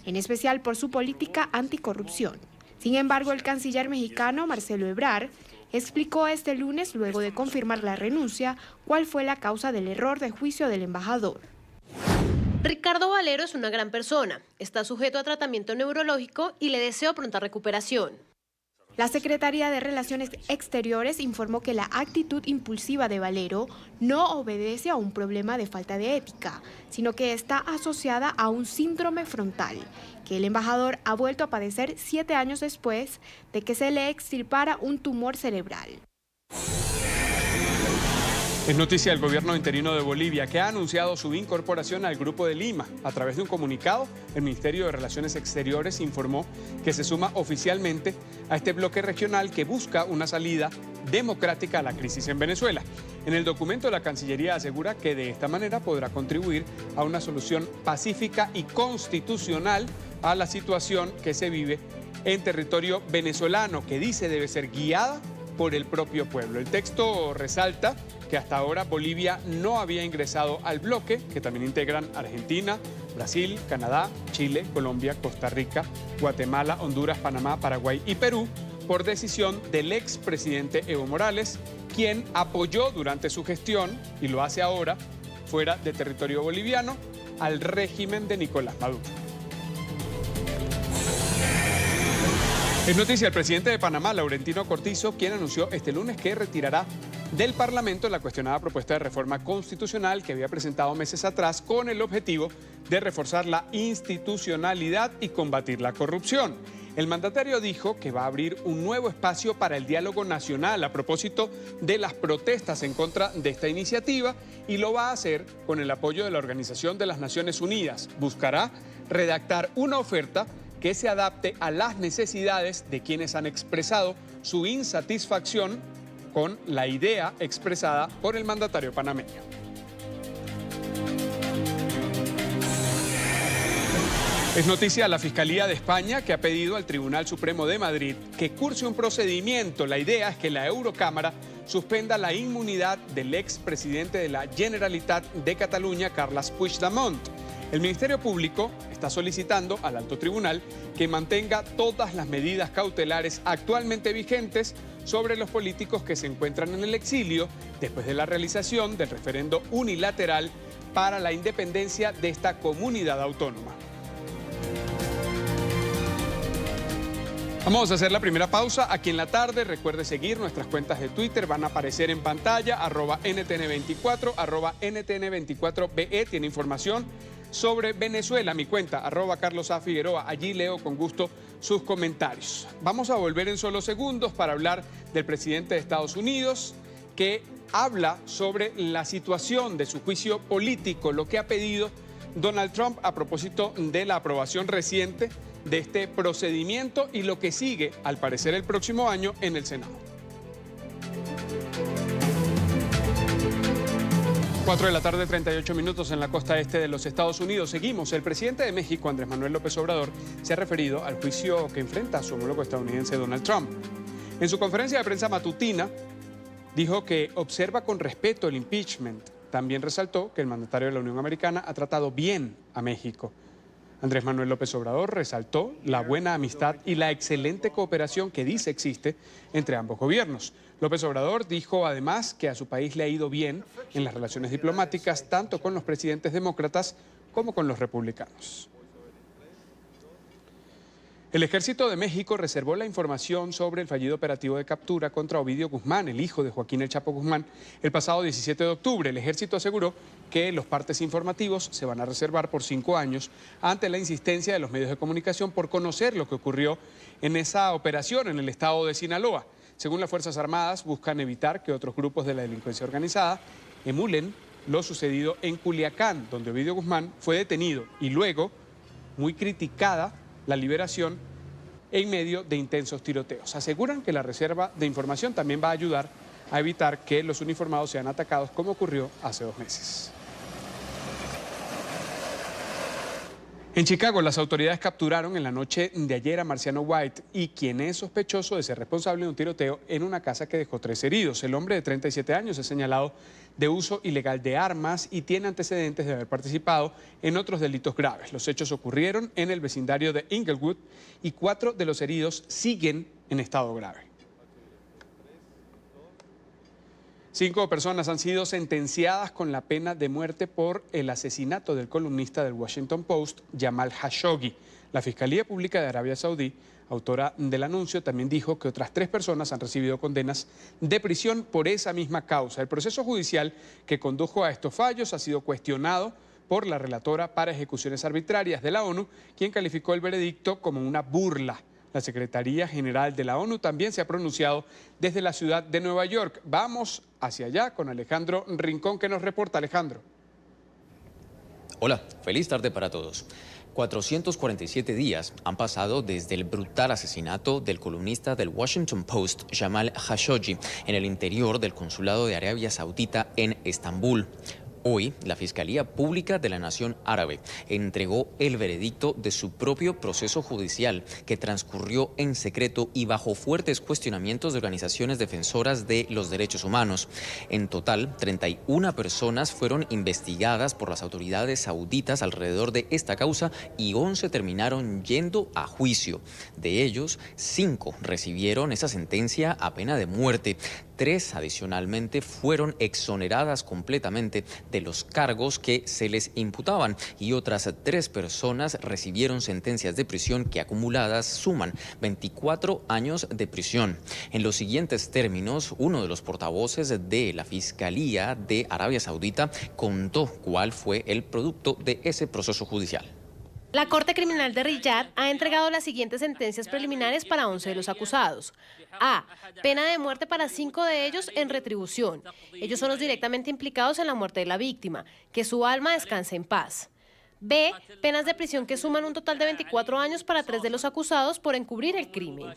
en especial por su política anticorrupción. Sin embargo, el canciller mexicano Marcelo Ebrard explicó este lunes, luego de confirmar la renuncia, cuál fue la causa del error de juicio del embajador. Ricardo Valero es una gran persona, está sujeto a tratamiento neurológico y le deseo pronta recuperación. La Secretaría de Relaciones Exteriores informó que la actitud impulsiva de Valero no obedece a un problema de falta de ética, sino que está asociada a un síndrome frontal, que el embajador ha vuelto a padecer 7 años después de que se le extirpara un tumor cerebral. Es noticia del gobierno interino de Bolivia, que ha anunciado su incorporación al Grupo de Lima. A través de un comunicado, el Ministerio de Relaciones Exteriores informó que se suma oficialmente a este bloque regional que busca una salida democrática a la crisis en Venezuela. En el documento, la Cancillería asegura que de esta manera podrá contribuir a una solución pacífica y constitucional a la situación que se vive en territorio venezolano, que dice debe ser guiada por el propio pueblo. El texto resalta que hasta ahora Bolivia no había ingresado al bloque, que también integran Argentina, Brasil, Canadá, Chile, Colombia, Costa Rica, Guatemala, Honduras, Panamá, Paraguay y Perú, por decisión del expresidente Evo Morales, quien apoyó durante su gestión, y lo hace ahora, fuera de territorio boliviano, al régimen de Nicolás Maduro. Es noticia el presidente de Panamá, Laurentino Cortizo, quien anunció este lunes que retirará del Parlamento la cuestionada propuesta de reforma constitucional que había presentado meses atrás con el objetivo de reforzar la institucionalidad y combatir la corrupción. El mandatario dijo que va a abrir un nuevo espacio para el diálogo nacional a propósito de las protestas en contra de esta iniciativa y lo va a hacer con el apoyo de la Organización de las Naciones Unidas. Buscará redactar una oferta que se adapte a las necesidades de quienes han expresado su insatisfacción con la idea expresada por el mandatario panameño. Es noticia la Fiscalía de España, que ha pedido al Tribunal Supremo de Madrid que curse un procedimiento. La idea es que la Eurocámara suspenda la inmunidad del expresidente de la Generalitat de Cataluña, Carles Puigdemont. El Ministerio Público está solicitando al Alto Tribunal que mantenga todas las medidas cautelares actualmente vigentes sobre los políticos que se encuentran en el exilio después de la realización del referendo unilateral para la independencia de esta comunidad autónoma. Vamos a hacer la primera pausa aquí en la tarde. Recuerde seguir nuestras cuentas de Twitter, van a aparecer en pantalla, @NTN24, @NTN24BE, tiene información sobre Venezuela, mi cuenta, @Carlos A. Figueroa. Allí leo con gusto sus comentarios. Vamos a volver en solo segundos para hablar del presidente de Estados Unidos, que habla sobre la situación de su juicio político, lo que ha pedido Donald Trump a propósito de la aprobación reciente de este procedimiento y lo que sigue, al parecer, el próximo año en el Senado. 4 de la tarde, 38 minutos en la costa este de los Estados Unidos. Seguimos. El presidente de México, Andrés Manuel López Obrador, se ha referido al juicio que enfrenta a su homólogo estadounidense Donald Trump. En su conferencia de prensa matutina, dijo que observa con respeto el impeachment. También resaltó que el mandatario de la Unión Americana ha tratado bien a México. Andrés Manuel López Obrador resaltó la buena amistad y la excelente cooperación que dice existe entre ambos gobiernos. López Obrador dijo además que a su país le ha ido bien en las relaciones diplomáticas, tanto con los presidentes demócratas como con los republicanos. El Ejército de México reservó la información sobre el fallido operativo de captura contra Ovidio Guzmán, el hijo de Joaquín El Chapo Guzmán, el pasado 17 de octubre. El Ejército aseguró que los partes informativos se van a reservar por 5 años ante la insistencia de los medios de comunicación por conocer lo que ocurrió en esa operación en el estado de Sinaloa. Según las Fuerzas Armadas, buscan evitar que otros grupos de la delincuencia organizada emulen lo sucedido en Culiacán, donde Ovidio Guzmán fue detenido y luego, muy criticada, la liberación en medio de intensos tiroteos. Aseguran que la reserva de información también va a ayudar a evitar que los uniformados sean atacados, como ocurrió hace 2 meses. En Chicago, las autoridades capturaron en la noche de ayer a Marciano White, y quien es sospechoso de ser responsable de un tiroteo en una casa que dejó 3 heridos. El hombre de 37 años es señalado de uso ilegal de armas y tiene antecedentes de haber participado en otros delitos graves. Los hechos ocurrieron en el vecindario de Inglewood y 4 de los heridos siguen en estado grave. 5 personas han sido sentenciadas con la pena de muerte por el asesinato del columnista del Washington Post, Jamal Khashoggi. La Fiscalía Pública de Arabia Saudí, autora del anuncio, también dijo que otras 3 personas han recibido condenas de prisión por esa misma causa. El proceso judicial que condujo a estos fallos ha sido cuestionado por la relatora para ejecuciones arbitrarias de la ONU, quien calificó el veredicto como una burla La Secretaría General de la ONU también se ha pronunciado desde la ciudad de Nueva York. Vamos hacia allá con Alejandro Rincón, que nos reporta. Alejandro. Hola, feliz tarde para todos. 447 días han pasado desde el brutal asesinato del columnista del Washington Post, Jamal Khashoggi, en el interior del consulado de Arabia Saudita en Estambul. Hoy, la Fiscalía Pública de la Nación Árabe entregó el veredicto de su propio proceso judicial, que transcurrió en secreto y bajo fuertes cuestionamientos de organizaciones defensoras de los derechos humanos. En total, 31 personas fueron investigadas por las autoridades sauditas alrededor de esta causa y 11 terminaron yendo a juicio. De ellos, 5 recibieron esa sentencia a pena de muerte. 3 adicionalmente fueron exoneradas completamente de los cargos que se les imputaban y otras 3 personas recibieron sentencias de prisión que acumuladas suman 24 años de prisión. En los siguientes términos, uno de los portavoces de la Fiscalía de Arabia Saudita contó cuál fue el producto de ese proceso judicial. La Corte Criminal de Riyadh ha entregado las siguientes sentencias preliminares para 11 de los acusados. A. Pena de muerte para 5 de ellos en retribución. Ellos son los directamente implicados en la muerte de la víctima. Que su alma descanse en paz. B. Penas de prisión que suman un total de 24 años para 3 de los acusados por encubrir el crimen.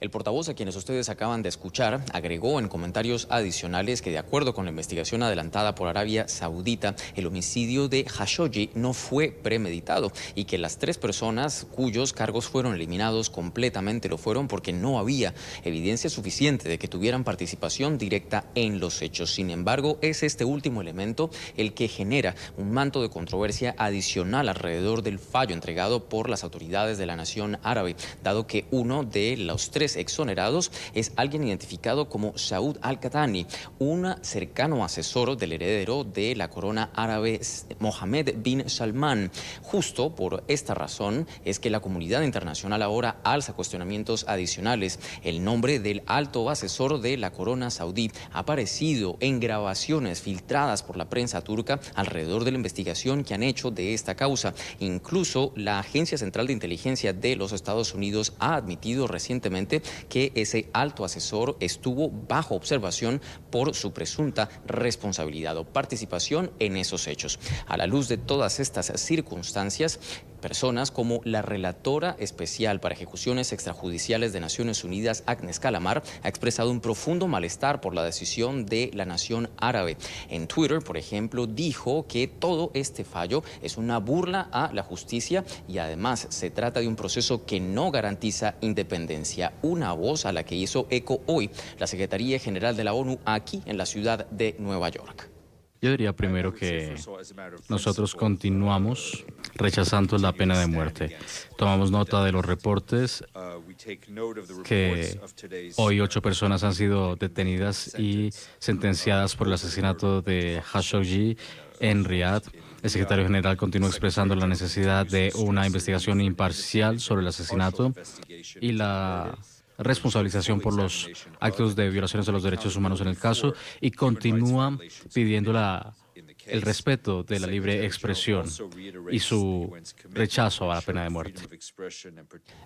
El portavoz, a quienes ustedes acaban de escuchar, agregó en comentarios adicionales que, de acuerdo con la investigación adelantada por Arabia Saudita, el homicidio de Khashoggi no fue premeditado y que las 3 personas cuyos cargos fueron eliminados completamente lo fueron porque no había evidencia suficiente de que tuvieran participación directa en los hechos. Sin embargo, es este último elemento el que genera un manto de controversia adicional alrededor del fallo entregado por las autoridades de la nación árabe, dado que uno de los 3 exonerados es alguien identificado como Saud al-Qahtani, un cercano asesor del heredero de la corona árabe Mohammed bin Salman. Justo por esta razón es que la comunidad internacional ahora alza cuestionamientos adicionales. El nombre del alto asesor de la corona saudí ha aparecido en grabaciones filtradas por la prensa turca alrededor de la investigación que han hecho de esta causa. Incluso la Agencia Central de Inteligencia de los Estados Unidos ha admitido recientemente que ese alto asesor estuvo bajo observación por su presunta responsabilidad o participación en esos hechos. A la luz de todas estas circunstancias, personas como la relatora especial para ejecuciones extrajudiciales de Naciones Unidas, Agnes Kalamar, ha expresado un profundo malestar por la decisión de la nación árabe. En Twitter, por ejemplo, dijo que todo este fallo es una burla a la justicia y además se trata de un proceso que no garantiza independencia. Una voz a la que hizo eco hoy la Secretaría General de la ONU aquí en la ciudad de Nueva York. Yo diría primero que nosotros continuamos rechazando la pena de muerte. Tomamos nota de los reportes que hoy 8 personas han sido detenidas y sentenciadas por el asesinato de Khashoggi en Riyadh. El secretario general continúa expresando la necesidad de una investigación imparcial sobre el asesinato y la responsabilización por los actos de violaciones de los derechos humanos en el caso y continúa pidiendo el respeto de la libre expresión y su rechazo a la pena de muerte.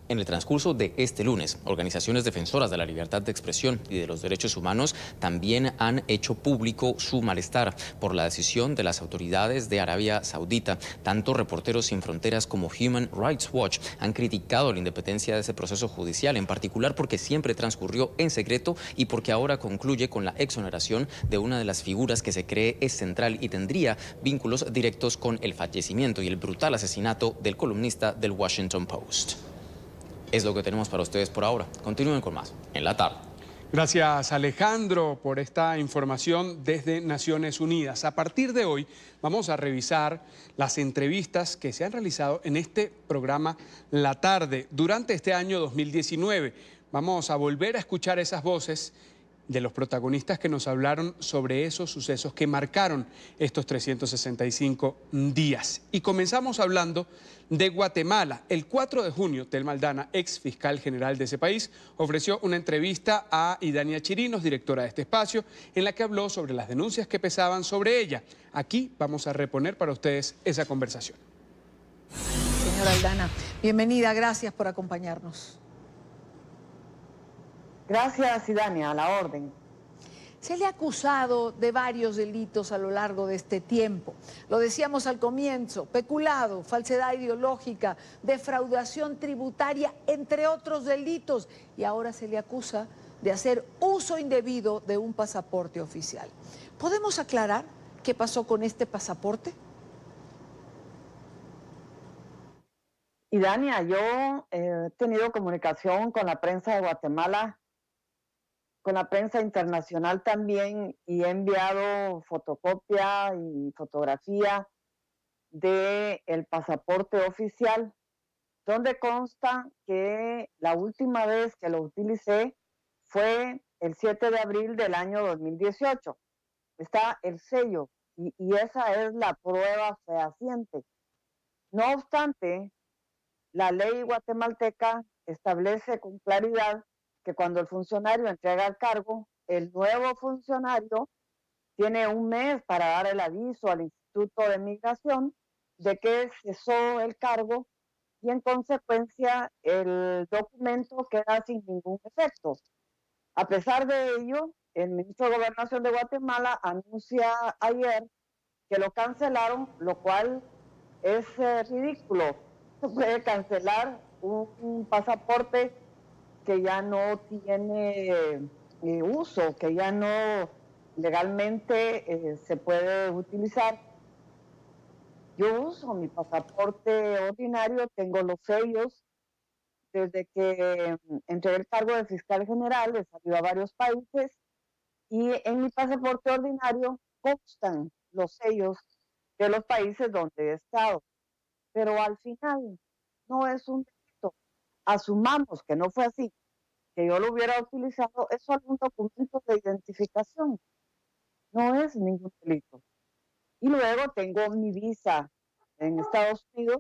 En el transcurso de este lunes, organizaciones defensoras de la libertad de expresión y de los derechos humanos también han hecho público su malestar por la decisión de las autoridades de Arabia Saudita. Tanto Reporteros Sin Fronteras como Human Rights Watch han criticado la independencia de ese proceso judicial, en particular porque siempre transcurrió en secreto y porque ahora concluye con la exoneración de una de las figuras que se cree es central y tendría vínculos directos con el fallecimiento y el brutal asesinato del columnista del Washington Post. Es lo que tenemos para ustedes por ahora. Continúen con más en la tarde. Gracias, Alejandro, por esta información desde Naciones Unidas. A partir de hoy vamos a revisar las entrevistas que se han realizado en este programa La Tarde durante este año 2019. Vamos a volver a escuchar esas voces de los protagonistas que nos hablaron sobre esos sucesos que marcaron estos 365 días. Y comenzamos hablando de Guatemala. El 4 de junio, Thelma Aldana, ex fiscal general de ese país, ofreció una entrevista a Idania Chirinos, directora de este espacio, en la que habló sobre las denuncias que pesaban sobre ella. Aquí vamos a reponer para ustedes esa conversación. señora Aldana. Bienvenida, gracias por acompañarnos. Gracias, Idania, a la orden. Se le ha acusado de varios delitos a lo largo de este tiempo. Lo decíamos al comienzo: peculado, falsedad ideológica, defraudación tributaria, entre otros delitos. Y ahora se le acusa de hacer uso indebido de un pasaporte oficial. ¿Podemos aclarar qué pasó con este pasaporte? Idania, yo he tenido comunicación con la prensa de Guatemala, con la prensa internacional también, y he enviado fotocopia y fotografía del pasaporte oficial, donde consta que la última vez que lo utilicé fue el 7 de abril del año 2018. Está el sello y esa es la prueba fehaciente. No obstante, la ley guatemalteca establece con claridad que cuando el funcionario entrega el cargo, el nuevo funcionario tiene un mes para dar el aviso al Instituto de Migración de que cesó el cargo, y en consecuencia el documento queda sin ningún efecto. A pesar de ello, el ministro de Gobernación de Guatemala anuncia ayer que lo cancelaron, lo cual es ridículo. Se puede cancelar un pasaporte que ya no tiene uso, que ya no legalmente se puede utilizar. Yo uso mi pasaporte ordinario, tengo los sellos. Desde que entregué el cargo de fiscal general, he salido a varios países y en mi pasaporte ordinario constan los sellos de los países donde he estado. Pero al final no es un delito. Asumamos que no fue así, que yo lo hubiera utilizado, es solo un documento de identificación. No es ningún delito. Y luego tengo mi visa en Estados Unidos.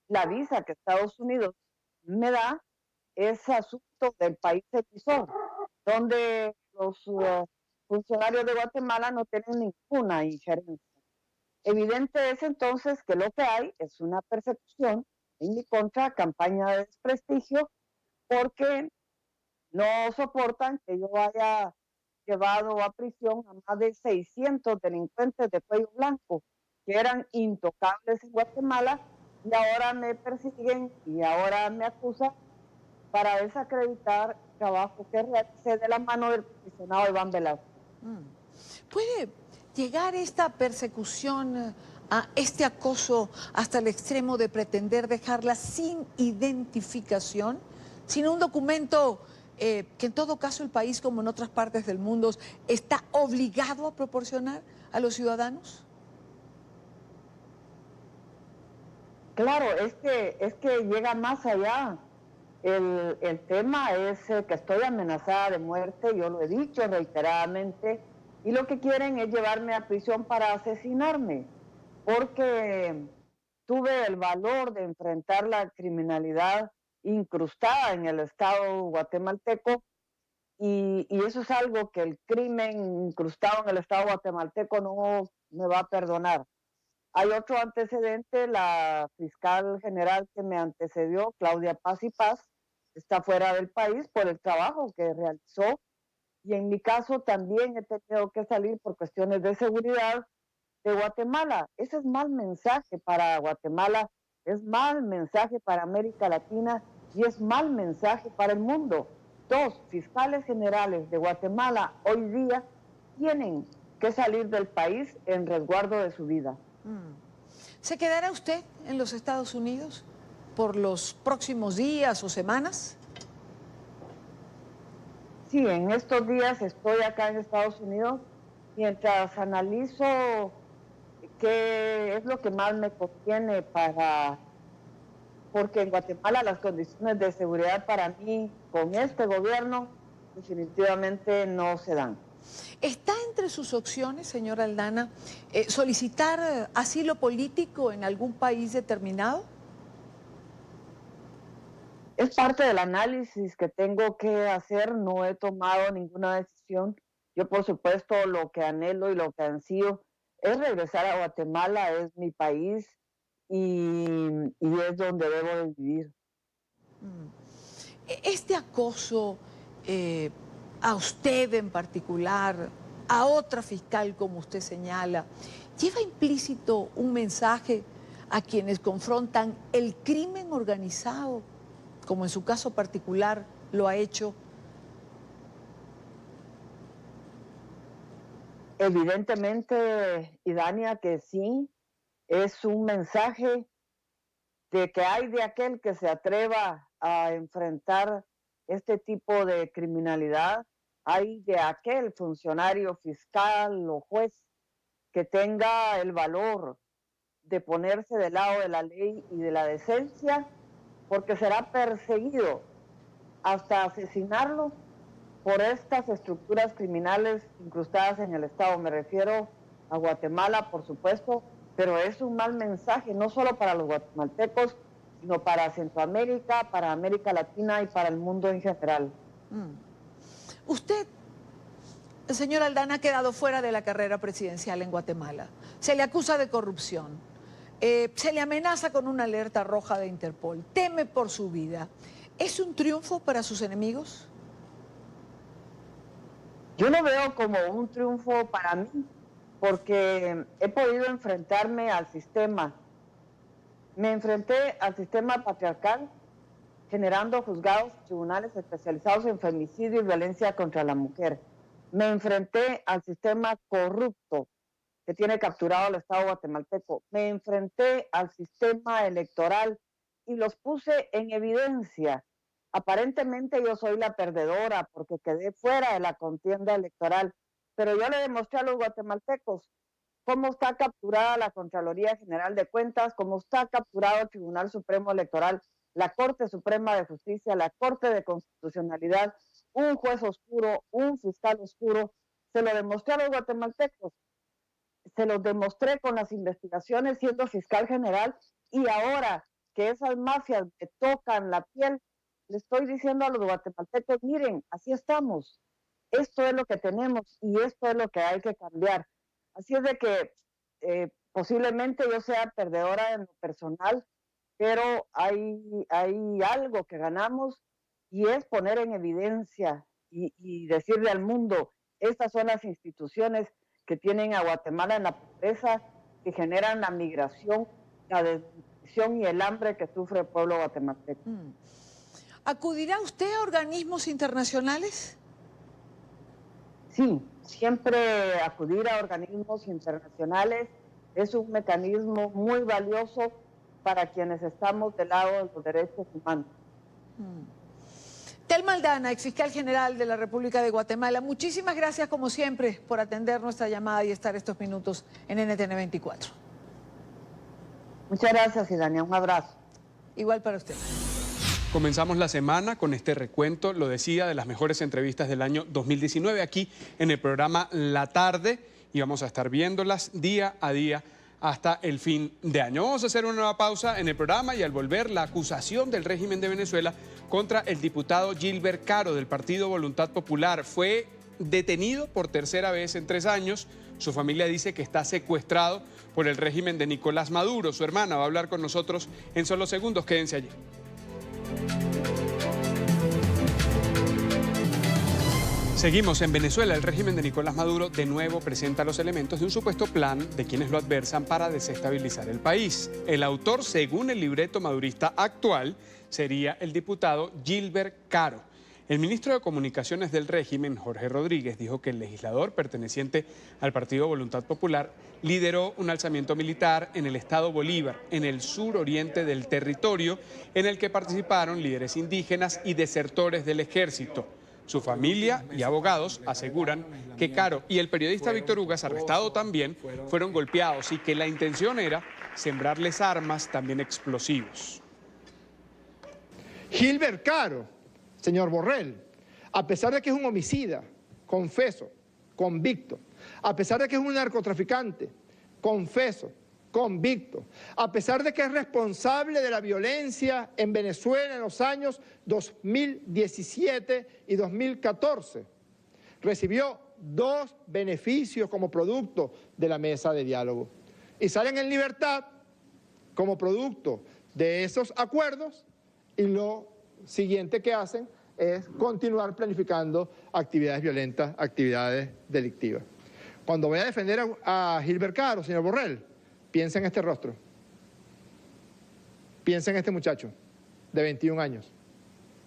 La visa que Estados Unidos me da es asunto del país emisor, donde los funcionarios de Guatemala no tienen ninguna injerencia. Evidente es entonces que lo que hay es una persecución en mi contra, campaña de desprestigio, porque no soportan que yo haya llevado a prisión a más de 600 delincuentes de cuello blanco que eran intocables en Guatemala, y ahora me persiguen y ahora me acusan para desacreditar el trabajo que realicé de la mano del comisionado Iván Velasco. ¿Puede llegar esta persecución, a este acoso, hasta el extremo de pretender dejarla sin identificación, sin un documento que en todo caso el país, como en otras partes del mundo, está obligado a proporcionar a los ciudadanos? Claro, es que llega más allá. El tema es que estoy amenazada de muerte, yo lo he dicho reiteradamente, y lo que quieren es llevarme a prisión para asesinarme, porque tuve el valor de enfrentar la criminalidad incrustada en el Estado guatemalteco, y eso es algo que el crimen incrustado en el Estado guatemalteco no me va a perdonar. Hay otro antecedente: la fiscal general que me antecedió, Claudia Paz y Paz, está fuera del país por el trabajo que realizó, y en mi caso también he tenido que salir por cuestiones de seguridad de Guatemala. Ese es mal mensaje para Guatemala, es mal mensaje para América Latina y es mal mensaje para el mundo. 2 fiscales generales de Guatemala hoy día tienen que salir del país en resguardo de su vida. ¿Se quedará usted en los Estados Unidos por los próximos días o semanas? Sí, en estos días estoy acá en Estados Unidos mientras analizo qué es lo que más me conviene porque en Guatemala las condiciones de seguridad para mí con este gobierno definitivamente no se dan. ¿Está entre sus opciones, señora Aldana, solicitar asilo político en algún país determinado? Es parte del análisis que tengo que hacer, no he tomado ninguna decisión. Yo, por supuesto, lo que anhelo y lo que ansío es regresar a Guatemala, es mi país, y es donde debo de vivir. Este acoso a usted en particular, a otra fiscal como usted señala, ¿lleva implícito un mensaje a quienes confrontan el crimen organizado, como en su caso particular lo ha hecho? Evidentemente, Idania, que sí, es un mensaje de que hay de aquel que se atreva a enfrentar este tipo de criminalidad, hay de aquel funcionario fiscal o juez que tenga el valor de ponerse del lado de la ley y de la decencia, porque será perseguido hasta asesinarlo por estas estructuras criminales incrustadas en el Estado. Me refiero a Guatemala, por supuesto, pero es un mal mensaje, no solo para los guatemaltecos, sino para Centroamérica, para América Latina y para el mundo en general. Usted, señor Aldana, ha quedado fuera de la carrera presidencial en Guatemala. Se le acusa de corrupción, se le amenaza con una alerta roja de Interpol, teme por su vida. ¿Es un triunfo para sus enemigos? Yo lo veo como un triunfo para mí, porque he podido enfrentarme al sistema. Me enfrenté al sistema patriarcal, generando juzgados y tribunales especializados en femicidio y violencia contra la mujer. Me enfrenté al sistema corrupto que tiene capturado al Estado guatemalteco. Me enfrenté al sistema electoral y los puse en evidencia. Aparentemente yo soy la perdedora porque quedé fuera de la contienda electoral, pero yo le demostré a los guatemaltecos cómo está capturada la Contraloría General de Cuentas, cómo está capturado el Tribunal Supremo Electoral, la Corte Suprema de Justicia, la Corte de Constitucionalidad, un juez oscuro, un fiscal oscuro. Se lo demostré a los guatemaltecos, se los demostré con las investigaciones siendo fiscal general, y ahora que esas mafias me tocan la piel, le estoy diciendo a los guatemaltecos, miren, así estamos, esto es lo que tenemos y esto es lo que hay que cambiar. Así es de que posiblemente yo sea perdedora en lo personal, pero hay algo que ganamos y es poner en evidencia y decirle al mundo, estas son las instituciones que tienen a Guatemala en la pobreza, que generan la migración, la desnutrición y el hambre que sufre el pueblo guatemalteco. ¿Acudirá usted a organismos internacionales? Sí, siempre acudir a organismos internacionales es un mecanismo muy valioso para quienes estamos del lado de los derechos humanos. Telma Aldana, exfiscal general de la República de Guatemala, muchísimas gracias como siempre por atender nuestra llamada y estar estos minutos en NTN 24. Muchas gracias, Idania, un abrazo. Igual para usted. Comenzamos la semana con este recuento, lo decía, de las mejores entrevistas del año 2019 aquí en el programa La Tarde, y vamos a estar viéndolas día a día hasta el fin de año. Vamos a hacer una nueva pausa en el programa y al volver, la acusación del régimen de Venezuela contra el diputado Gilbert Caro del Partido Voluntad Popular. Fue detenido por tercera vez en 3 años. Su familia dice que está secuestrado por el régimen de Nicolás Maduro. Su hermana va a hablar con nosotros en solo segundos. Quédense allí. Seguimos en Venezuela. El régimen de Nicolás Maduro de nuevo presenta los elementos de un supuesto plan de quienes lo adversan para desestabilizar el país. El autor, según el libreto madurista actual, sería el diputado Gilbert Caro. El ministro de Comunicaciones del régimen, Jorge Rodríguez, dijo que el legislador perteneciente al Partido Voluntad Popular lideró un alzamiento militar en el estado Bolívar, en el suroriente del territorio, en el que participaron líderes indígenas y desertores del ejército. Su familia y abogados aseguran que Caro y el periodista Víctor Ugas, arrestado también, fueron golpeados y que la intención era sembrarles armas, también explosivos. Gilbert Caro, señor Borrell, a pesar de que es un homicida, confeso, convicto, a pesar de que es un narcotraficante, confeso, convicto, a pesar de que es responsable de la violencia en Venezuela en los años 2017 y 2014, recibió 2 beneficios como producto de la mesa de diálogo. Y salen en libertad como producto de esos acuerdos, y lo siguiente que hacen es continuar planificando actividades violentas, actividades delictivas. Cuando voy a defender a Gilbert Caro, señor Borrell, piensa en este rostro. Piensa en este muchacho de 21 años,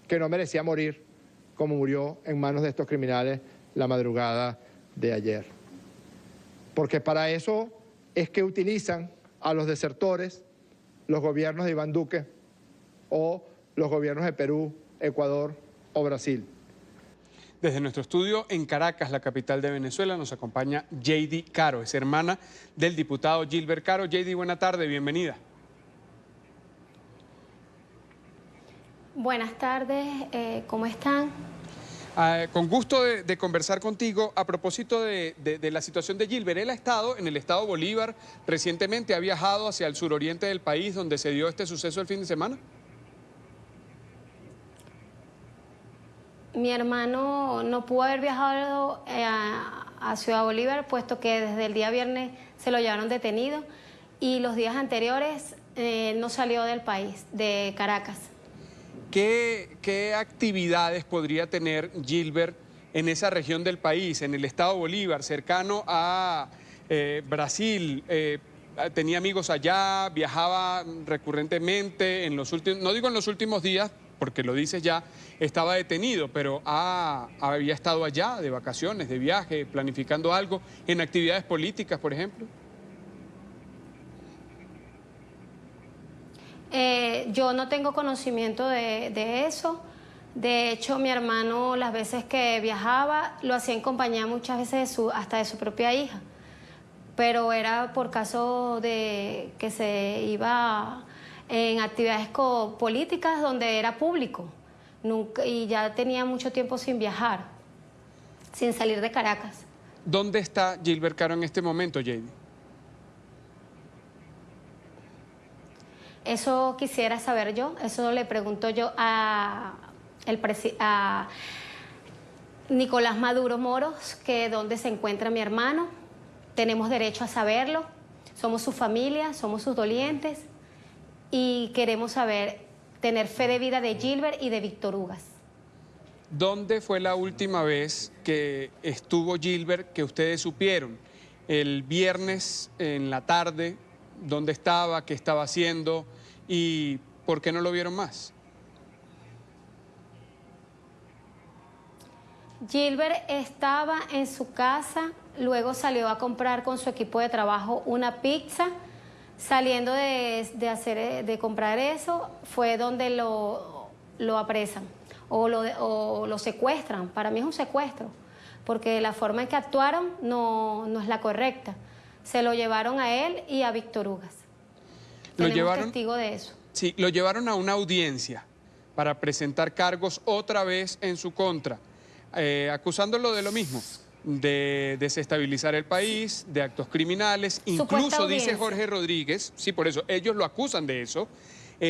que no merecía morir como murió en manos de estos criminales la madrugada de ayer. Porque para eso es que utilizan a los desertores los gobiernos de Iván Duque o los gobiernos de Perú, Ecuador o Brasil. Desde nuestro estudio en Caracas, la capital de Venezuela, nos acompaña Jady Caro, es hermana del diputado Gilbert Caro. Jady, buena tarde, bienvenida. Buenas tardes, ¿cómo están? Con gusto de conversar contigo a propósito de la situación de Gilbert. Él ha estado en el estado Bolívar recientemente, ha viajado hacia el suroriente del país donde se dio este suceso el fin de semana. Mi hermano no pudo haber viajado a Ciudad Bolívar, puesto que desde el día viernes se lo llevaron detenido y los días anteriores no salió del país, de Caracas. ¿Qué actividades podría tener Gilbert en esa región del país, en el estado Bolívar, cercano a Brasil? Tenía amigos allá, viajaba recurrentemente en los últimos, no digo en los últimos días, porque lo dices ya, estaba detenido, pero había estado allá de vacaciones, de viaje, planificando algo, en actividades políticas, por ejemplo. Yo no tengo conocimiento de eso. De hecho, mi hermano, las veces que viajaba, lo hacía en compañía muchas veces hasta de su propia hija. Pero era por caso de que se iba en actividades políticas donde era público. Y ya tenía mucho tiempo sin viajar, sin salir de Caracas. ¿Dónde está Gilbert Caro en este momento, Jady? Eso quisiera saber yo, eso le pregunto yo a Nicolás Maduro Moros, que dónde se encuentra mi hermano. Tenemos derecho a saberlo, somos su familia, somos sus dolientes y queremos saber, tener fe de vida de Gilbert y de Víctor Ugas. ¿Dónde fue la última vez que estuvo Gilbert que ustedes supieron? El viernes en la tarde, ¿dónde estaba? ¿Qué estaba haciendo? ¿Y por qué no lo vieron más? Gilbert estaba en su casa, luego salió a comprar con su equipo de trabajo una pizza. Saliendo de comprar eso, fue donde lo apresan o lo secuestran. Para mí es un secuestro, porque la forma en que actuaron no es la correcta. Se lo llevaron a él y a Víctor Ugas. Tenemos testigo de eso. Sí, lo llevaron a una audiencia para presentar cargos otra vez en su contra, acusándolo de lo mismo, de desestabilizar el país, de actos criminales. Incluso dice Jorge Rodríguez, sí, por eso, ellos lo acusan de eso,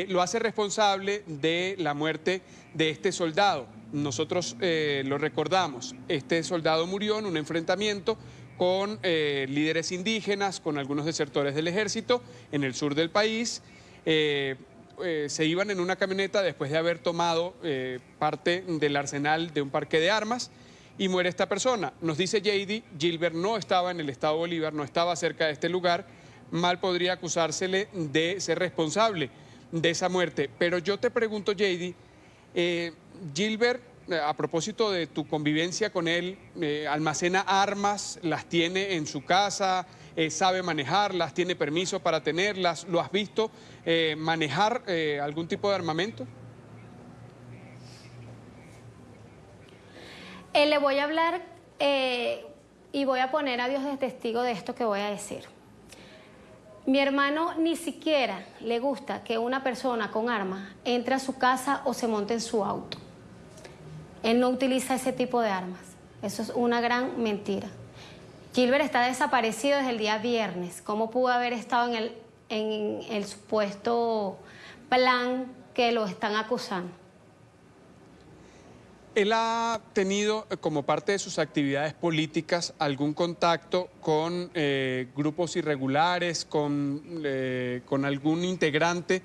lo hace responsable de la muerte de este soldado. Nosotros lo recordamos, este soldado murió en un enfrentamiento con líderes indígenas, con algunos desertores del ejército en el sur del país. Se iban en una camioneta después de haber tomado parte del arsenal de un parque de armas y muere esta persona. Nos dice Jady, Gilbert no estaba en el estado Bolívar, no estaba cerca de este lugar, mal podría acusársele de ser responsable de esa muerte. Pero yo te pregunto, Jady, Gilbert, a propósito de tu convivencia con él, almacena armas, las tiene en su casa, sabe manejarlas, tiene permiso para tenerlas, ¿lo has visto manejar algún tipo de armamento? Le voy a hablar y voy a poner a Dios de testigo de esto que voy a decir. Mi hermano ni siquiera le gusta que una persona con armas entre a su casa o se monte en su auto. Él no utiliza ese tipo de armas. Eso es una gran mentira. Gilbert está desaparecido desde el día viernes. ¿Cómo pudo haber estado en el supuesto... 'to plan' que lo están acusando? ¿Él ha tenido, como parte de sus actividades políticas, algún contacto con grupos irregulares, con algún integrante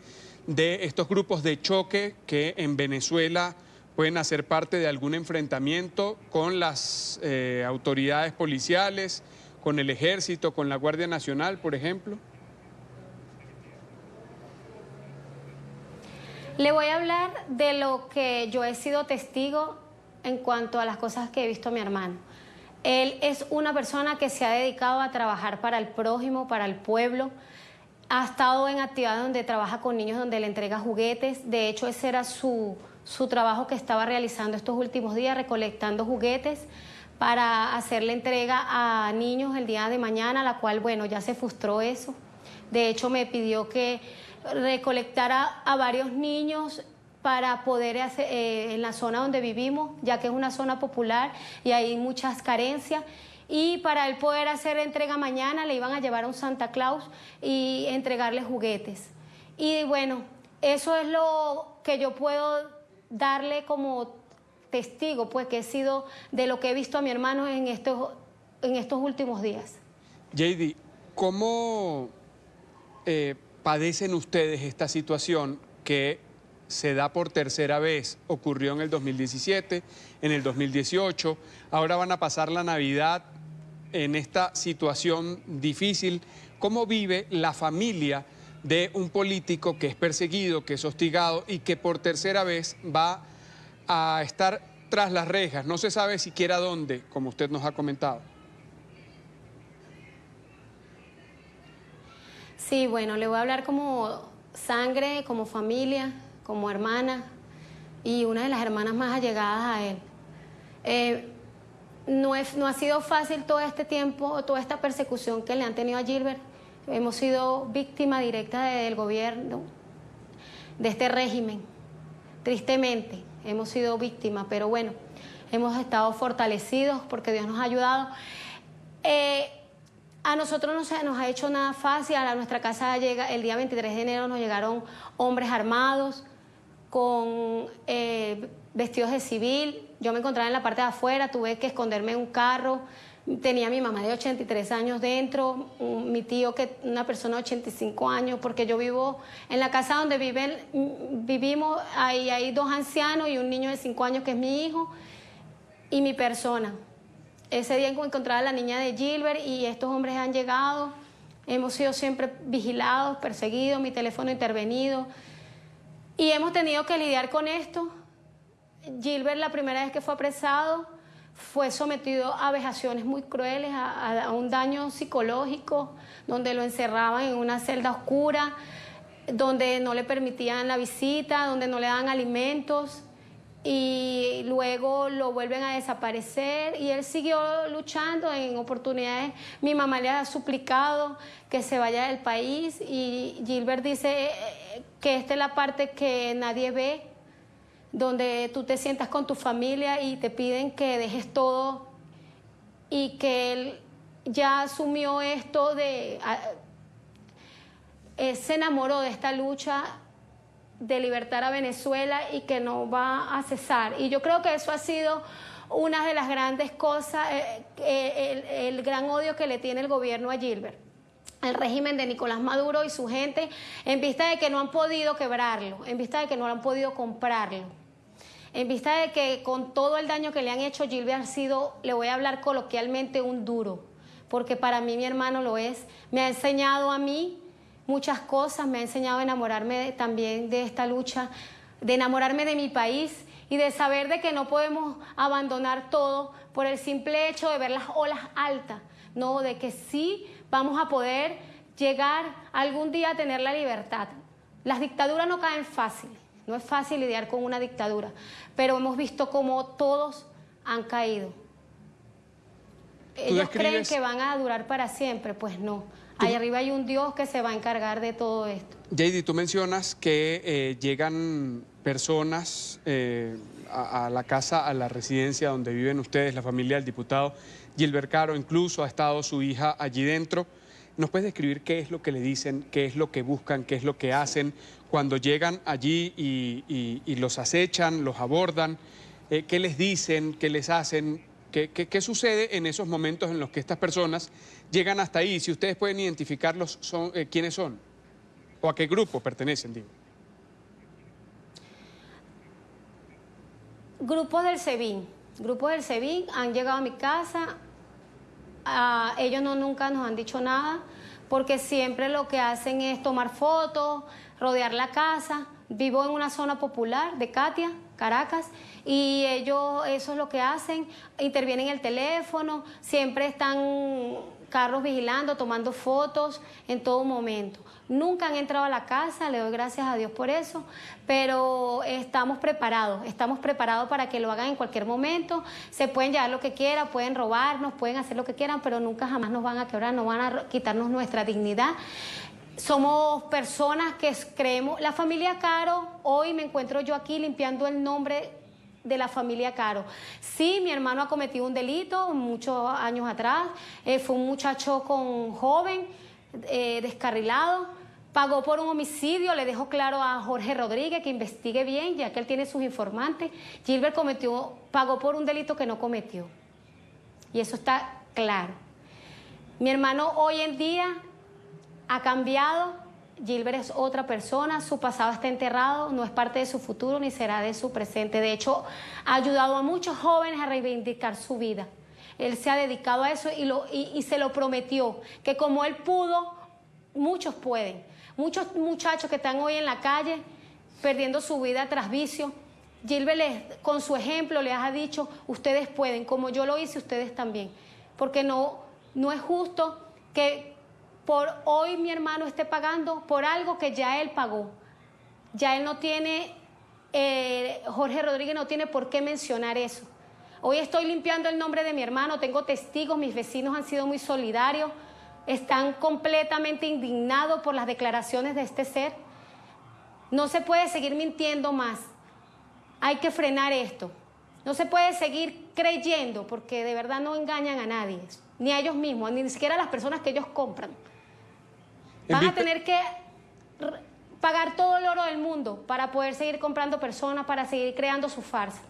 de estos grupos de choque que en Venezuela pueden hacer parte de algún enfrentamiento con las autoridades policiales, con el Ejército, con la Guardia Nacional, por ejemplo? Le voy a hablar de lo que yo he sido testigo en cuanto a las cosas que he visto a mi hermano. Él es una persona que se ha dedicado a trabajar para el prójimo, para el pueblo. Ha estado en actividades donde trabaja con niños, donde le entrega juguetes. De hecho, ese era su trabajo que estaba realizando estos últimos días, recolectando juguetes para hacerle entrega a niños el día de mañana, la cual, bueno, ya se frustró eso. De hecho, me pidió que recolectara a varios niños para poder hacer en la zona donde vivimos, ya que es una zona popular y hay muchas carencias. Y para él poder hacer entrega mañana, le iban a llevar a un Santa Claus y entregarle juguetes. Y bueno, eso es lo que yo puedo darle como testigo, pues que he sido de lo que he visto a mi hermano en estos últimos días. JD, ¿cómo padecen ustedes esta situación que se da por tercera vez? Ocurrió en el 2017, en el 2018, ahora van a pasar la Navidad en esta situación difícil. ¿Cómo vive la familia de un político que es perseguido, que es hostigado y que por tercera vez va a estar tras las rejas? No se sabe siquiera dónde, como usted nos ha comentado. Sí, bueno, le voy a hablar como sangre, como familia, como hermana y una de las hermanas más allegadas a él. No ha sido fácil todo este tiempo, toda esta persecución que le han tenido a Gilbert. Hemos sido víctima directa del gobierno, de este régimen. Tristemente, hemos sido víctimas, pero bueno, hemos estado fortalecidos porque Dios nos ha ayudado. A nosotros no se nos ha hecho nada fácil. A nuestra casa llega el día 23 de enero, nos llegaron hombres armados con vestidos de civil. Yo me encontraba en la parte de afuera, tuve que esconderme en un carro. Tenía a mi mamá de 83 años dentro, mi tío, una persona de 85 años, porque yo vivo en la casa donde vivimos, hay dos ancianos y un niño de 5 años que es mi hijo y mi persona. Ese día encontraba a la niña de Gilbert y estos hombres han llegado. Hemos sido siempre vigilados, perseguidos, mi teléfono intervenido y hemos tenido que lidiar con esto. Gilbert, la primera vez que fue apresado, fue sometido a vejaciones muy crueles, a un daño psicológico, donde lo encerraban en una celda oscura, donde no le permitían la visita, donde no le daban alimentos y luego lo vuelven a desaparecer y él siguió luchando en oportunidades. Mi mamá le ha suplicado que se vaya del país y Gilbert dice que esta es la parte que nadie ve, donde tú te sientas con tu familia y te piden que dejes todo y que él ya asumió esto se enamoró de esta lucha de libertar a Venezuela y que no va a cesar. Y yo creo que eso ha sido una de las grandes cosas, el gran odio que le tiene el gobierno a Gilbert, el régimen de Nicolás Maduro y su gente, en vista de que no han podido quebrarlo, en vista de que no han podido comprarlo, en vista de que con todo el daño que le han hecho, Gilbert ha sido, le voy a hablar coloquialmente, un duro, porque para mí mi hermano lo es. Me ha enseñado a mí muchas cosas, me ha enseñado a enamorarme también de esta lucha, de enamorarme de mi país y de saber de que no podemos abandonar todo por el simple hecho de ver las olas altas, no, de que sí vamos a poder llegar algún día a tener la libertad. Las dictaduras no caen fácil, no es fácil lidiar con una dictadura, pero hemos visto cómo todos han caído. Ellos creen que van a durar para siempre, pues no. Allá arriba hay un Dios que se va a encargar de todo esto. JD, tú mencionas que llegan personas a la casa, a la residencia donde viven ustedes, la familia del diputado Gilbert Caro, incluso ha estado su hija allí dentro. ¿Nos puedes describir qué es lo que le dicen, qué es lo que buscan, qué es lo que hacen cuando llegan allí y los acechan, los abordan? ¿Qué les dicen? ¿Qué les hacen? ¿Qué sucede en esos momentos en los que estas personas llegan hasta ahí? Si ustedes pueden identificarlos, ¿quiénes son? ¿O a qué grupo pertenecen, digo? Grupos del SEBIN han llegado a mi casa. Ellos nunca nos han dicho nada, porque siempre lo que hacen es tomar fotos, rodear la casa. Vivo en una zona popular de Katia, Caracas, y ellos eso es lo que hacen, intervienen en el teléfono, siempre están carros vigilando, tomando fotos en todo momento. Nunca han entrado a la casa, le doy gracias a Dios por eso, pero estamos preparados para que lo hagan en cualquier momento. Se pueden llevar lo que quieran, pueden robarnos, pueden hacer lo que quieran, pero nunca jamás nos van a quebrar, no van a quitarnos nuestra dignidad. Somos personas que creemos, la familia Caro, hoy me encuentro yo aquí limpiando el nombre de la familia Caro. Sí, mi hermano ha cometido un delito muchos años atrás, fue un muchacho joven, descarrilado, pagó por un homicidio. Le dejo claro a Jorge Rodríguez que investigue bien, ya que él tiene sus informantes. Gilbert pagó por un delito que no cometió, y eso está claro. Mi hermano hoy en día ha cambiado. Gilbert es otra persona, su pasado está enterrado, no es parte de su futuro ni será de su presente. De hecho, ha ayudado a muchos jóvenes a reivindicar su vida. Él se ha dedicado a eso y se lo prometió, que como él pudo, muchos pueden. Muchos muchachos que están hoy en la calle perdiendo su vida tras vicio, Gilbert con su ejemplo les ha dicho, ustedes pueden, como yo lo hice, ustedes también. Porque no es justo que por hoy mi hermano esté pagando por algo que ya él pagó. Ya él no tiene, Jorge Rodríguez no tiene por qué mencionar eso. Hoy estoy limpiando el nombre de mi hermano, tengo testigos, mis vecinos han sido muy solidarios, están completamente indignados por las declaraciones de este ser. No se puede seguir mintiendo más, hay que frenar esto. No se puede seguir creyendo, porque de verdad no engañan a nadie, ni a ellos mismos, ni siquiera a las personas que ellos compran. Van a tener que pagar todo el oro del mundo para poder seguir comprando personas, para seguir creando su farsa.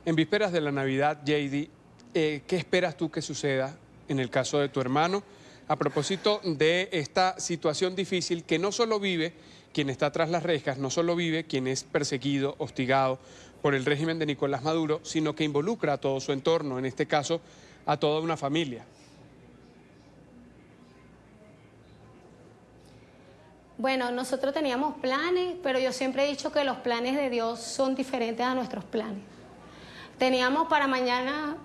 En vísperas de la Navidad, JD, ¿qué esperas tú que suceda en el caso de tu hermano? A propósito de esta situación difícil que no solo vive quien está tras las rejas, no solo vive quien es perseguido, hostigado por el régimen de Nicolás Maduro, sino que involucra a todo su entorno, en este caso a toda una familia. Bueno, nosotros teníamos planes, pero yo siempre he dicho que los planes de Dios son diferentes a nuestros planes. Teníamos para mañana,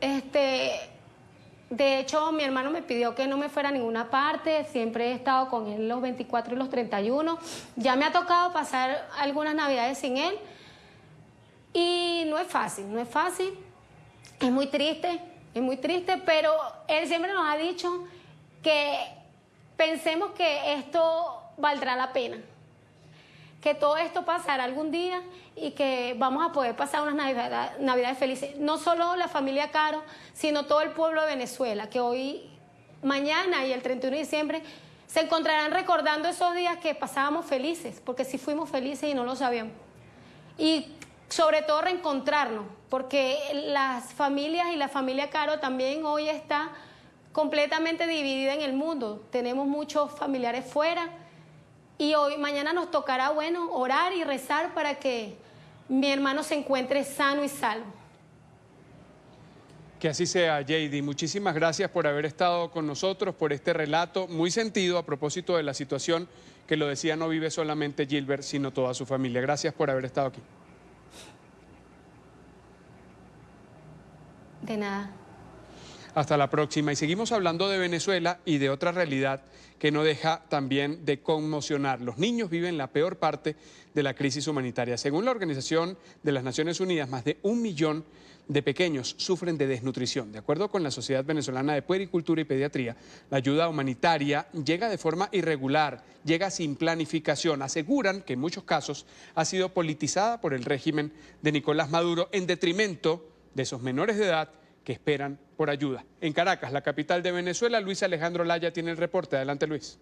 de hecho mi hermano me pidió que no me fuera a ninguna parte, siempre he estado con él los 24 y los 31. Ya me ha tocado pasar algunas navidades sin él y no es fácil, es muy triste, pero él siempre nos ha dicho que pensemos que esto valdrá la pena, que todo esto pasará algún día y que vamos a poder pasar unas navidades felices. No solo la familia Caro, sino todo el pueblo de Venezuela, que hoy, mañana y el 31 de diciembre se encontrarán recordando esos días que pasábamos felices, porque sí fuimos felices y no lo sabíamos. Y sobre todo reencontrarnos, porque las familias y la familia Caro también hoy está completamente dividida en el mundo. Tenemos muchos familiares fuera y mañana nos tocará, orar y rezar para que mi hermano se encuentre sano y salvo. Que así sea, JD. Muchísimas gracias por haber estado con nosotros, por este relato muy sentido a propósito de la situación que, lo decía, no vive solamente Gilbert, sino toda su familia. Gracias por haber estado aquí. De nada. Hasta la próxima. Y seguimos hablando de Venezuela y de otra realidad que no deja también de conmocionar. Los niños viven la peor parte de la crisis humanitaria. Según la Organización de las Naciones Unidas, más de 1 millón de pequeños sufren de desnutrición. De acuerdo con la Sociedad Venezolana de Puericultura y Pediatría, la ayuda humanitaria llega de forma irregular, llega sin planificación. Aseguran que en muchos casos ha sido politizada por el régimen de Nicolás Maduro en detrimento de esos menores de edad que esperan por ayuda. En Caracas, la capital de Venezuela, Luis Alejandro Laya tiene el reporte. Adelante, Luis.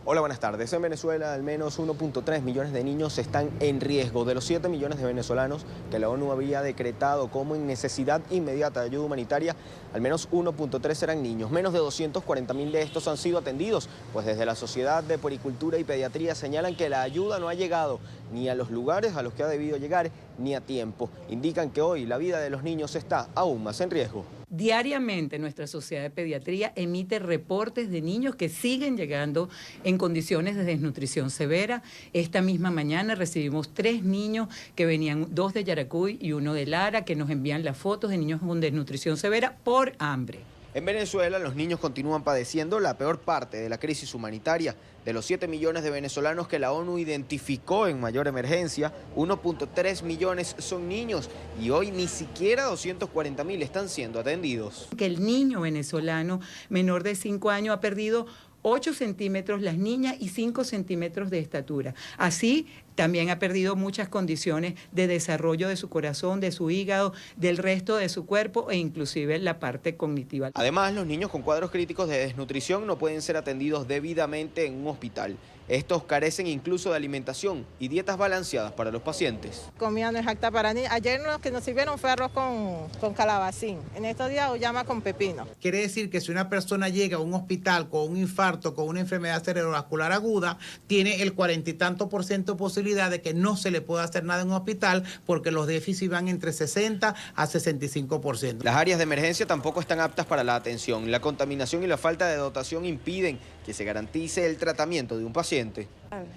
Hola, buenas tardes. En Venezuela, al menos 1.3 millones de niños están en riesgo. De los 7 millones de venezolanos que la ONU había decretado como en necesidad inmediata de ayuda humanitaria, al menos 1.3 eran niños. Menos de 240.000 de estos han sido atendidos, pues desde la Sociedad de Puericultura y Pediatría señalan que la ayuda no ha llegado ni a los lugares a los que ha debido llegar, ni a tiempo. Indican que hoy la vida de los niños está aún más en riesgo. Diariamente nuestra Sociedad de Pediatría emite reportes de niños que siguen llegando en condiciones de desnutrición severa. Esta misma mañana recibimos 3 niños que venían, 2 de Yaracuy y 1 de Lara, que nos envían las fotos de niños con desnutrición severa por hambre. En Venezuela, los niños continúan padeciendo la peor parte de la crisis humanitaria. De los 7 millones de venezolanos que la ONU identificó en mayor emergencia, 1.3 millones son niños y hoy ni siquiera 240.000 están siendo atendidos. Que el niño venezolano menor de 5 años ha perdido 8 centímetros las niñas y 5 centímetros de estatura. Así también ha perdido muchas condiciones de desarrollo de su corazón, de su hígado, del resto de su cuerpo e inclusive la parte cognitiva. Además, los niños con cuadros críticos de desnutrición no pueden ser atendidos debidamente en un hospital. Estos carecen incluso de alimentación y dietas balanceadas para los pacientes. Comida no es apta para niños. Ayer lo que nos sirvieron fue arroz con calabacín. En estos días llama con pepino. Quiere decir que si una persona llega a un hospital con un infarto, con una enfermedad cerebrovascular aguda, tiene el 40 y tanto % posibilidad de que no se le pueda hacer nada en un hospital porque los déficits van entre 60 a 65%. Las áreas de emergencia tampoco están aptas para la atención. La contaminación y la falta de dotación impiden que se garantice el tratamiento de un paciente.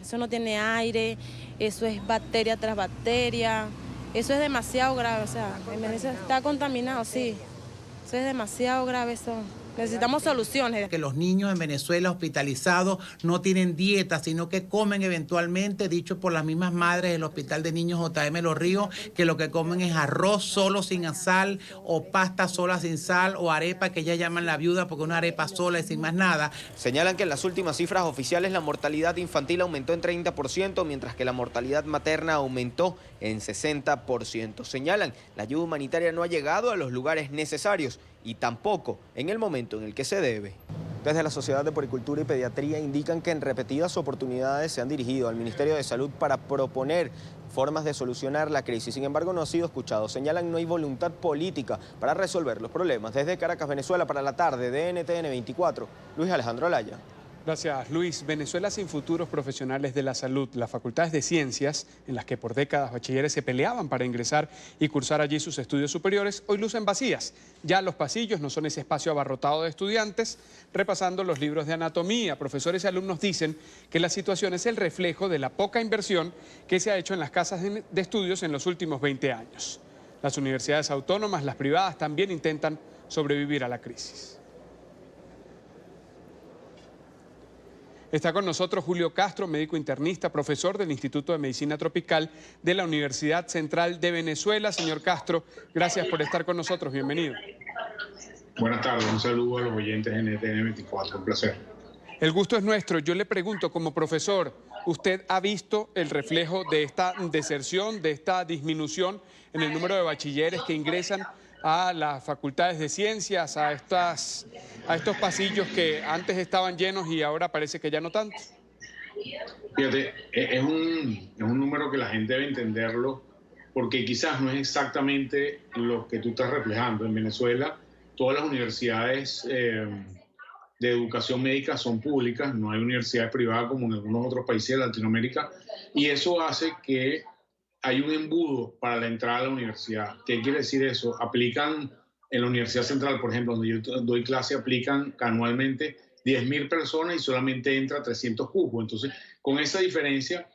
Eso no tiene aire, eso es bacteria tras bacteria, eso es demasiado grave, o sea, la emergencia está contaminado, sí, eso es demasiado grave eso. Necesitamos soluciones. Que los niños en Venezuela hospitalizados no tienen dieta, sino que comen eventualmente, dicho por las mismas madres del Hospital de Niños JM Los Ríos, que lo que comen es arroz solo sin sal, o pasta sola sin sal, o arepa que ya llaman la viuda porque una arepa sola y sin más nada. Señalan que en las últimas cifras oficiales la mortalidad infantil aumentó en 30%, mientras que la mortalidad materna aumentó en 60%. Señalan, la ayuda humanitaria no ha llegado a los lugares necesarios y tampoco en el momento en el que se debe. Desde la Sociedad de Puericultura y Pediatría indican que en repetidas oportunidades se han dirigido al Ministerio de Salud para proponer formas de solucionar la crisis. Sin embargo, no ha sido escuchado. Señalan no hay voluntad política para resolver los problemas. Desde Caracas, Venezuela, para la tarde de NTN 24, Luis Alejandro Alaya. Gracias, Luis. Venezuela sin futuros profesionales de la salud. Las facultades de ciencias, en las que por décadas bachilleres se peleaban para ingresar y cursar allí sus estudios superiores, hoy lucen vacías. Ya los pasillos no son ese espacio abarrotado de estudiantes. Repasando los libros de anatomía, profesores y alumnos dicen que la situación es el reflejo de la poca inversión que se ha hecho en las casas de estudios en los últimos 20 años. Las universidades autónomas, las privadas, también intentan sobrevivir a la crisis. Está con nosotros Julio Castro, médico internista, profesor del Instituto de Medicina Tropical de la Universidad Central de Venezuela. Señor Castro, gracias por estar con nosotros. Bienvenido. Buenas tardes, un saludo a los oyentes de NTN 24, un placer. El gusto es nuestro. Yo le pregunto, como profesor, ¿usted ha visto el reflejo de esta deserción, de esta disminución en el número de bachilleres que ingresan a las facultades de ciencias, a estos pasillos que antes estaban llenos y ahora parece que ya no tanto? Fíjate, es un número que la gente debe entenderlo, porque quizás no es exactamente lo que tú estás reflejando. En Venezuela, todas las universidades de educación médica son públicas, no hay universidades privadas como en algunos otros países de Latinoamérica, y eso hace que hay un embudo para la entrada a la universidad. ¿Qué quiere decir eso? Aplican en la Universidad Central, por ejemplo, donde yo doy clase, aplican anualmente 10.000 personas y solamente entra 300 cupos. Entonces, con esa diferencia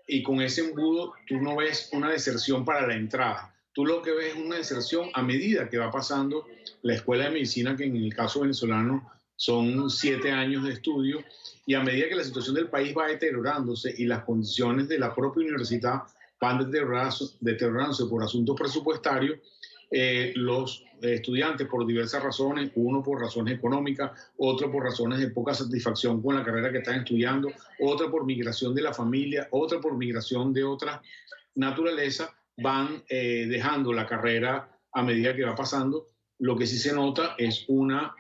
y con ese embudo, tú no ves una deserción para la entrada. Tú lo que ves es una deserción a medida que va pasando la escuela de medicina, que en el caso venezolano son 7 años de estudio, y a medida que la situación del país va deteriorándose y las condiciones de la propia universidad van deteriorándose por asuntos presupuestarios, los estudiantes por diversas razones, uno por razones económicas, otro por razones de poca satisfacción con la carrera que están estudiando, otra por migración de la familia, otra por migración de otra naturaleza, van dejando la carrera a medida que va pasando. Lo que sí se nota es una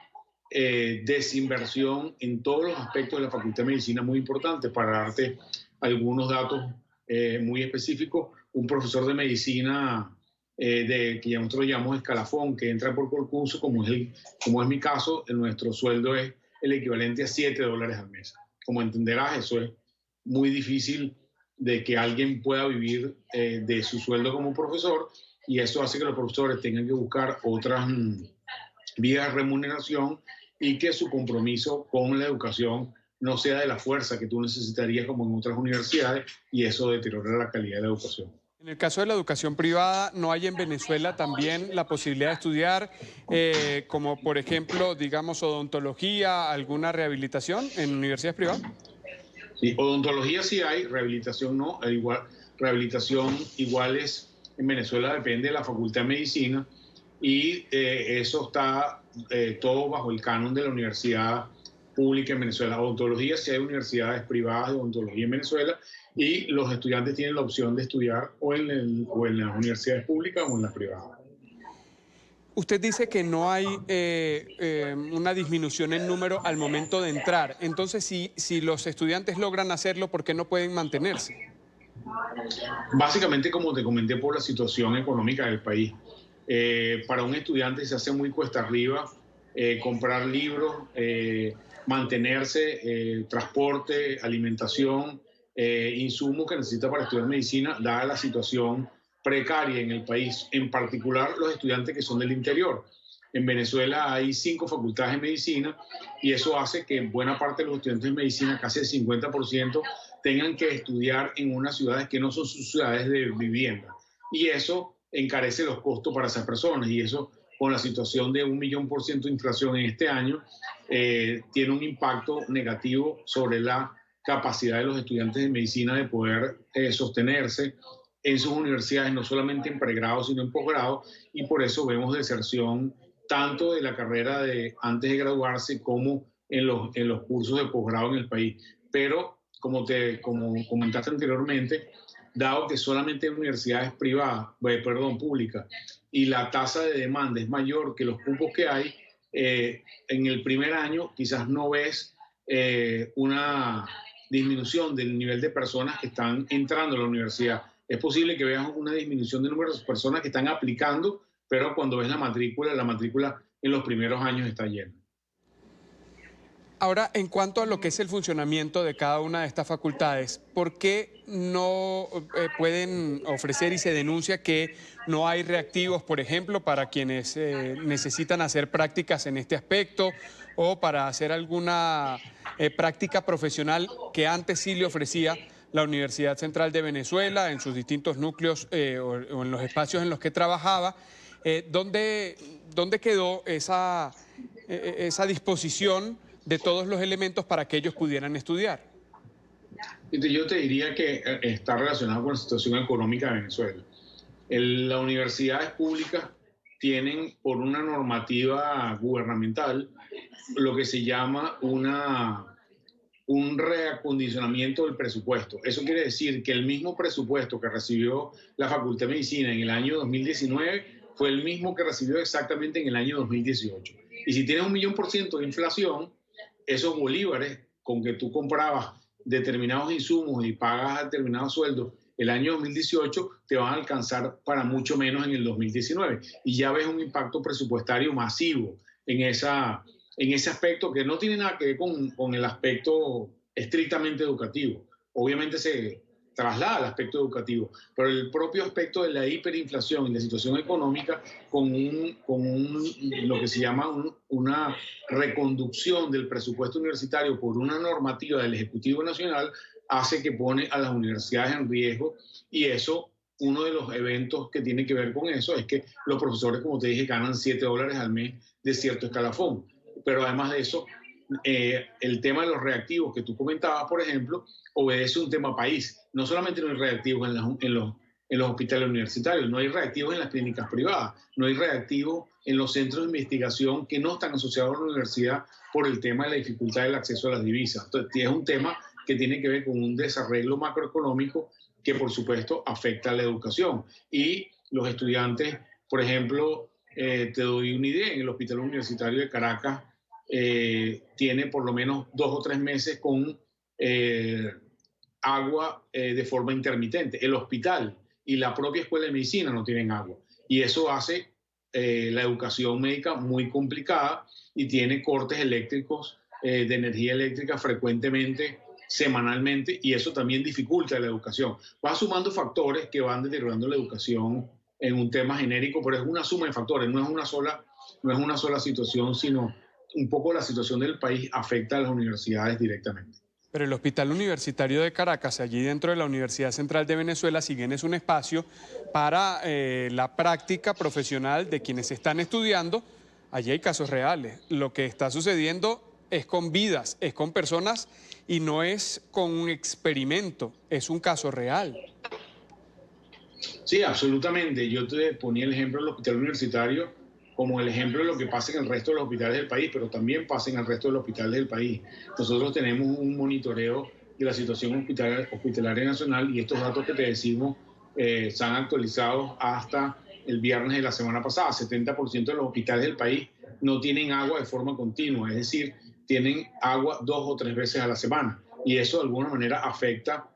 desinversión en todos los aspectos de la Facultad de Medicina muy importante. Para darte algunos datos muy específicos, un profesor de medicina que nosotros llamamos escalafón, que entra por concurso, como es mi caso, nuestro sueldo es el equivalente a $7 al mes. Como entenderás, eso es muy difícil de que alguien pueda vivir de su sueldo como profesor, y eso hace que los profesores tengan que buscar otras vías de remuneración y que su compromiso con la educación no sea de la fuerza que tú necesitarías como en otras universidades, y eso deteriora la calidad de la educación. En el caso de la educación privada, ¿no hay en Venezuela también la posibilidad de estudiar, como por ejemplo, digamos, odontología, alguna rehabilitación en universidades privadas? Sí, odontología sí hay, rehabilitación no. Rehabilitación iguales en Venezuela depende de la Facultad de Medicina, y eso está todo bajo el canon de la universidad pública en Venezuela. Odontología sí hay universidades privadas de odontología en Venezuela, y los estudiantes tienen la opción de estudiar o en las universidades públicas o en las privadas. Usted dice que no hay una disminución en número al momento de entrar. Entonces, si los estudiantes logran hacerlo, ¿por qué no pueden mantenerse? Básicamente, como te comenté, por la situación económica del país. Para un estudiante se hace muy cuesta arriba comprar libros, mantenerse, transporte, alimentación, insumos que necesita para estudiar medicina, dada la situación precaria en el país, en particular los estudiantes que son del interior. En Venezuela hay 5 facultades de medicina, y eso hace que buena parte de los estudiantes de medicina, casi el 50%, tengan que estudiar en unas ciudades que no son sus ciudades de vivienda. Y eso encarece los costos para esas personas, y eso, con la situación de 1.000.000% de inflación en este año, tiene un impacto negativo sobre la capacidad de los estudiantes de medicina de poder sostenerse en sus universidades, no solamente en pregrado, sino en posgrado, y por eso vemos deserción tanto de la carrera de antes de graduarse como en los cursos de posgrado en el país. Pero, como comentaste anteriormente, dado que solamente hay universidades públicas, y la tasa de demanda es mayor que los cupos que hay, en el primer año quizás no ves una disminución del nivel de personas que están entrando a la universidad. Es posible que veas una disminución del número de personas que están aplicando, pero cuando ves la matrícula en los primeros años está llena. Ahora, en cuanto a lo que es el funcionamiento de cada una de estas facultades, ¿por qué no pueden ofrecer y se denuncia que no hay reactivos, por ejemplo, para quienes necesitan hacer prácticas en este aspecto o para hacer alguna práctica profesional que antes sí le ofrecía la Universidad Central de Venezuela en sus distintos núcleos o en los espacios en los que trabajaba? ¿Dónde quedó esa disposición de todos los elementos para que ellos pudieran estudiar? Yo te diría que está relacionado con la situación económica de Venezuela. Las universidades públicas tienen, por una normativa gubernamental, lo que se llama un reacondicionamiento del presupuesto. Eso quiere decir que el mismo presupuesto que recibió la Facultad de Medicina en el año 2019 fue el mismo que recibió exactamente en el año 2018. Y si tienes 1.000.000% de inflación, esos bolívares con que tú comprabas determinados insumos y pagas determinados sueldos el año 2018 te van a alcanzar para mucho menos en el 2019. Y ya ves un impacto presupuestario masivo en ese aspecto, que no tiene nada que ver con el aspecto estrictamente educativo. Obviamente se traslada al aspecto educativo, pero el propio aspecto de la hiperinflación y la situación económica con lo que se llama una reconducción del presupuesto universitario por una normativa del Ejecutivo Nacional hace que pone a las universidades en riesgo, y eso, uno de los eventos que tiene que ver con eso es que los profesores, como te dije, ganan $7 al mes de cierto escalafón. Pero además de eso, el tema de los reactivos que tú comentabas, por ejemplo, obedece a un tema país. No solamente no hay reactivos en los hospitales universitarios, no hay reactivos en las clínicas privadas, no hay reactivos en los centros de investigación que no están asociados a la universidad por el tema de la dificultad del acceso a las divisas. Entonces, es un tema que tiene que ver con un desarreglo macroeconómico que, por supuesto, afecta a la educación. Y los estudiantes, por ejemplo, te doy una idea, en el Hospital Universitario de Caracas, tiene por lo menos 2 o 3 meses con agua de forma intermitente. El hospital y la propia escuela de medicina no tienen agua. Y eso hace la educación médica muy complicada y tiene cortes eléctricos de energía eléctrica frecuentemente, semanalmente, y eso también dificulta la educación. Va sumando factores que van deteriorando la educación en un tema genérico, pero es una suma de factores, no es una sola situación, sino un poco la situación del país afecta a las universidades directamente. Pero el Hospital Universitario de Caracas, allí dentro de la Universidad Central de Venezuela, si bien es un espacio para la práctica profesional de quienes están estudiando, allí hay casos reales. Lo que está sucediendo es con vidas, es con personas y no es con un experimento, es un caso real. Sí, absolutamente. Yo te ponía el ejemplo del hospital universitario como el ejemplo de lo que pasa en el resto de los hospitales del país, pero también pasa en el resto de los hospitales del país. Nosotros tenemos un monitoreo de la situación hospitalaria nacional y estos datos que te decimos se han actualizado hasta el viernes de la semana pasada. 70% de los hospitales del país no tienen agua de forma continua, es decir, tienen agua 2 o 3 veces a la semana. Y eso de alguna manera afecta,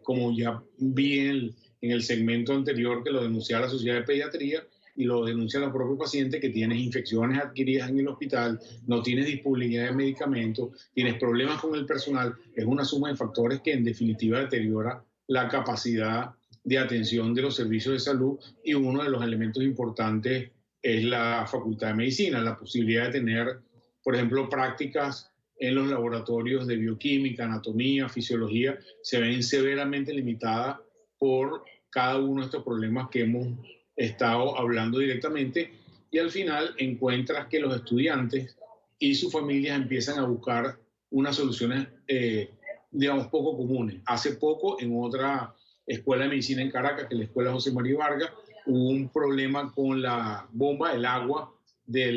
como ya vi en el segmento anterior que lo denunciaba la Sociedad de Pediatría y lo denuncia los propios pacientes, que tienes infecciones adquiridas en el hospital, no tienes disponibilidad de medicamentos, tienes problemas con el personal. Es una suma de factores que en definitiva deteriora la capacidad de atención de los servicios de salud, y uno de los elementos importantes es la Facultad de Medicina, la posibilidad de tener, por ejemplo, prácticas en los laboratorios de bioquímica, anatomía, fisiología, se ven severamente limitadas por cada uno de estos problemas que hemos estado hablando directamente, y al final encuentras que los estudiantes y sus familias empiezan a buscar unas soluciones, digamos, poco comunes. Hace poco, en otra escuela de medicina en Caracas, que es la Escuela José María Vargas, hubo un problema con la bomba, el agua de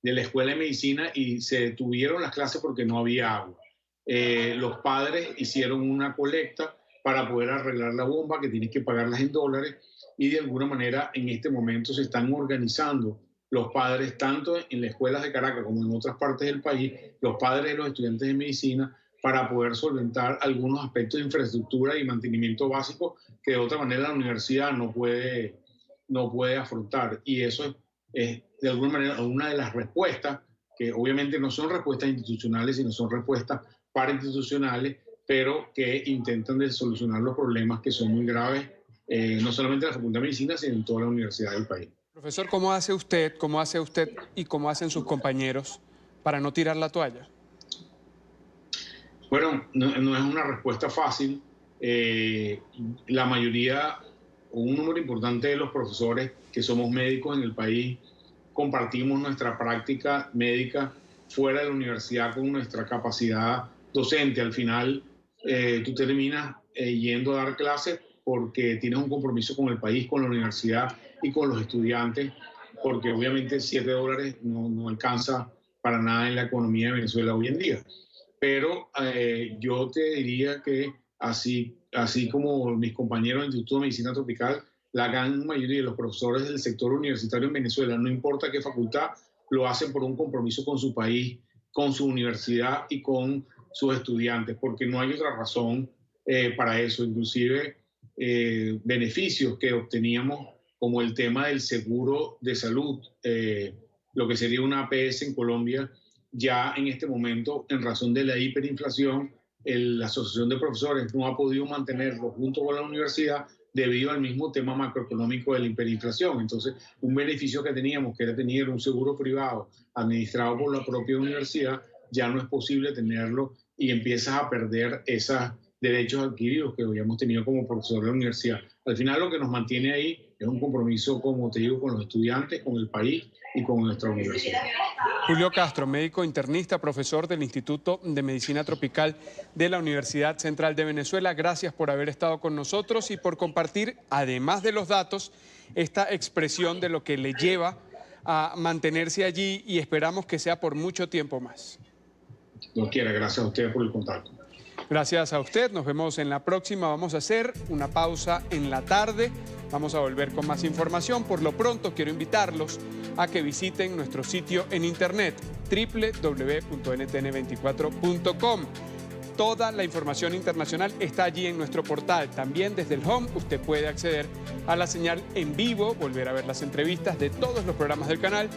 la escuela de medicina, y se detuvieron las clases porque no había agua. Los padres hicieron una colecta para poder arreglar la bomba, que tienes que pagarlas en dólares, y de alguna manera en este momento se están organizando los padres, tanto en las escuelas de Caracas como en otras partes del país, los padres de los estudiantes de medicina, para poder solventar algunos aspectos de infraestructura y mantenimiento básico que de otra manera la universidad no puede afrontar. Y eso es de alguna manera una de las respuestas, que obviamente no son respuestas institucionales, sino son respuestas parainstitucionales, pero que intentan solucionar los problemas que son muy graves, no solamente en la Facultad de Medicina, sino en toda la universidad del país. Profesor, ¿cómo hace usted y cómo hacen sus compañeros para no tirar la toalla? Bueno, no es una respuesta fácil. La mayoría, un número importante de los profesores que somos médicos en el país, compartimos nuestra práctica médica fuera de la universidad con nuestra capacidad docente. Al final, tú terminas yendo a dar clases porque tienes un compromiso con el país, con la universidad y con los estudiantes, porque obviamente $7 no alcanza para nada en la economía de Venezuela hoy en día. Pero yo te diría que así como mis compañeros del Instituto de Medicina Tropical, la gran mayoría de los profesores del sector universitario en Venezuela, no importa qué facultad, lo hacen por un compromiso con su país, con su universidad y con sus estudiantes, porque no hay otra razón para eso. Inclusive beneficios que obteníamos, como el tema del seguro de salud, lo que sería una APS en Colombia, ya en este momento, en razón de la hiperinflación, la Asociación de Profesores no ha podido mantenerlo junto con la universidad debido al mismo tema macroeconómico de la hiperinflación. Entonces, un beneficio que teníamos, que era tener un seguro privado administrado por la propia universidad, ya no es posible tenerlo, y empiezas a perder esos derechos adquiridos que habíamos tenido como profesor de la universidad. Al final, lo que nos mantiene ahí es un compromiso, como te digo, con los estudiantes, con el país y con nuestra universidad. Julio Castro, médico internista, profesor del Instituto de Medicina Tropical de la Universidad Central de Venezuela, gracias por haber estado con nosotros y por compartir, además de los datos, esta expresión de lo que le lleva a mantenerse allí, y esperamos que sea por mucho tiempo más. Dios quiera, gracias a ustedes por el contacto. Gracias a usted, nos vemos en la próxima. Vamos a hacer una pausa en la tarde, vamos a volver con más información. Por lo pronto quiero invitarlos a que visiten nuestro sitio en internet www.ntn24.com. Toda la información internacional está allí en nuestro portal. También desde el home usted puede acceder a la señal en vivo, volver a ver las entrevistas de todos los programas del canal,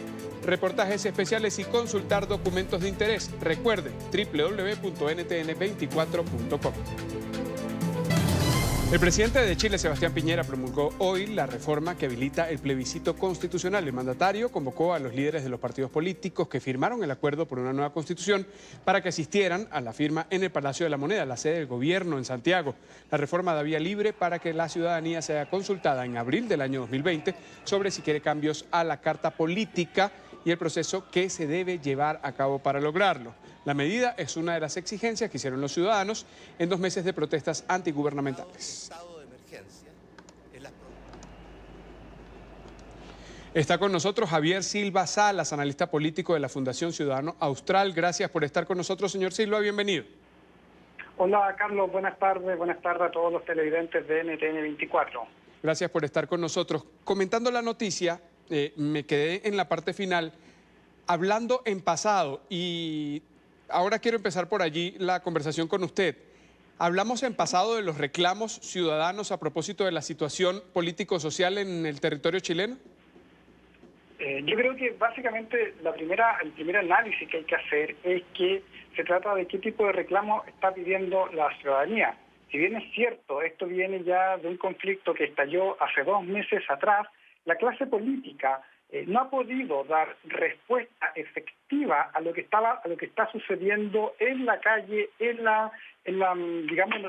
reportajes especiales y consultar documentos de interés. Recuerde, www.ntn24.com. El presidente de Chile, Sebastián Piñera, promulgó hoy la reforma que habilita el plebiscito constitucional. El mandatario convocó a los líderes de los partidos políticos que firmaron el acuerdo por una nueva constitución para que asistieran a la firma en el Palacio de la Moneda, la sede del gobierno en Santiago. La reforma da vía libre para que la ciudadanía sea consultada en abril del año 2020 sobre si quiere cambios a la carta política y el proceso que se debe llevar a cabo para lograrlo. La medida es una de las exigencias que hicieron los ciudadanos en 2 meses de protestas antigubernamentales. Está con nosotros Javier Silva Salas, analista político de la Fundación Ciudadano Austral. Gracias por estar con nosotros, señor Silva. Bienvenido. Hola, Carlos. Buenas tardes. Buenas tardes a todos los televidentes de NTN 24. Gracias por estar con nosotros. Comentando la noticia, me quedé en la parte final hablando en pasado y ahora quiero empezar por allí la conversación con usted. Hablamos en pasado de los reclamos ciudadanos a propósito de la situación político-social en el territorio chileno. Yo creo que básicamente el primer análisis que hay que hacer es que se trata de qué tipo de reclamo está pidiendo la ciudadanía. Si bien es cierto, esto viene ya de un conflicto que estalló hace 2 meses atrás, la clase política no ha podido dar respuesta efectiva a lo que está sucediendo en la calle, digamos,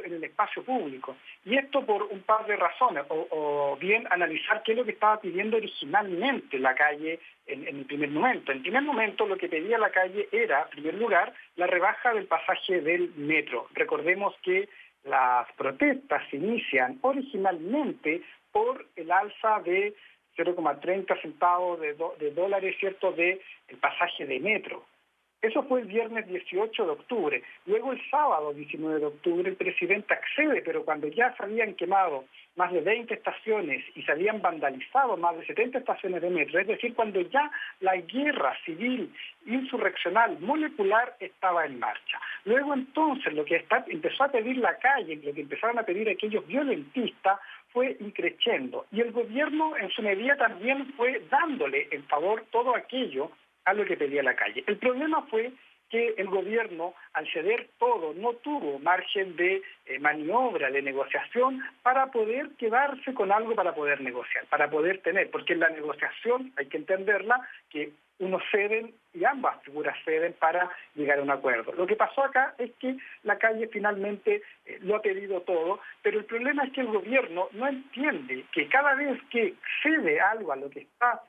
en el espacio público. Y esto por un par de razones, o bien analizar qué es lo que estaba pidiendo originalmente la calle en el primer momento. En el primer momento lo que pedía la calle era, en primer lugar, la rebaja del pasaje del metro. Recordemos que las protestas se inician originalmente por el alza de 0,30 centavos de dólares, ¿cierto?, del pasaje de metro. Eso fue el viernes 18 de octubre. Luego el sábado 19 de octubre el presidente accede, pero cuando ya se habían quemado más de 20 estaciones y se habían vandalizado más de 70 estaciones de metro, es decir, cuando ya la guerra civil insurreccional molecular estaba en marcha. Luego entonces lo que empezó a pedir la calle, lo que empezaron a pedir aquellos violentistas, fue increciendo. Y el gobierno en su medida también fue dándole en favor todo aquello a lo que pedía la calle. El problema fue que el gobierno, al ceder todo, no tuvo margen de maniobra, de negociación, para poder quedarse con algo para poder negociar, para poder tener, porque en la negociación hay que entenderla, que unos ceden y ambas figuras ceden para llegar a un acuerdo. Lo que pasó acá es que la calle finalmente lo ha pedido todo, pero el problema es que el gobierno no entiende que cada vez que cede algo a lo que está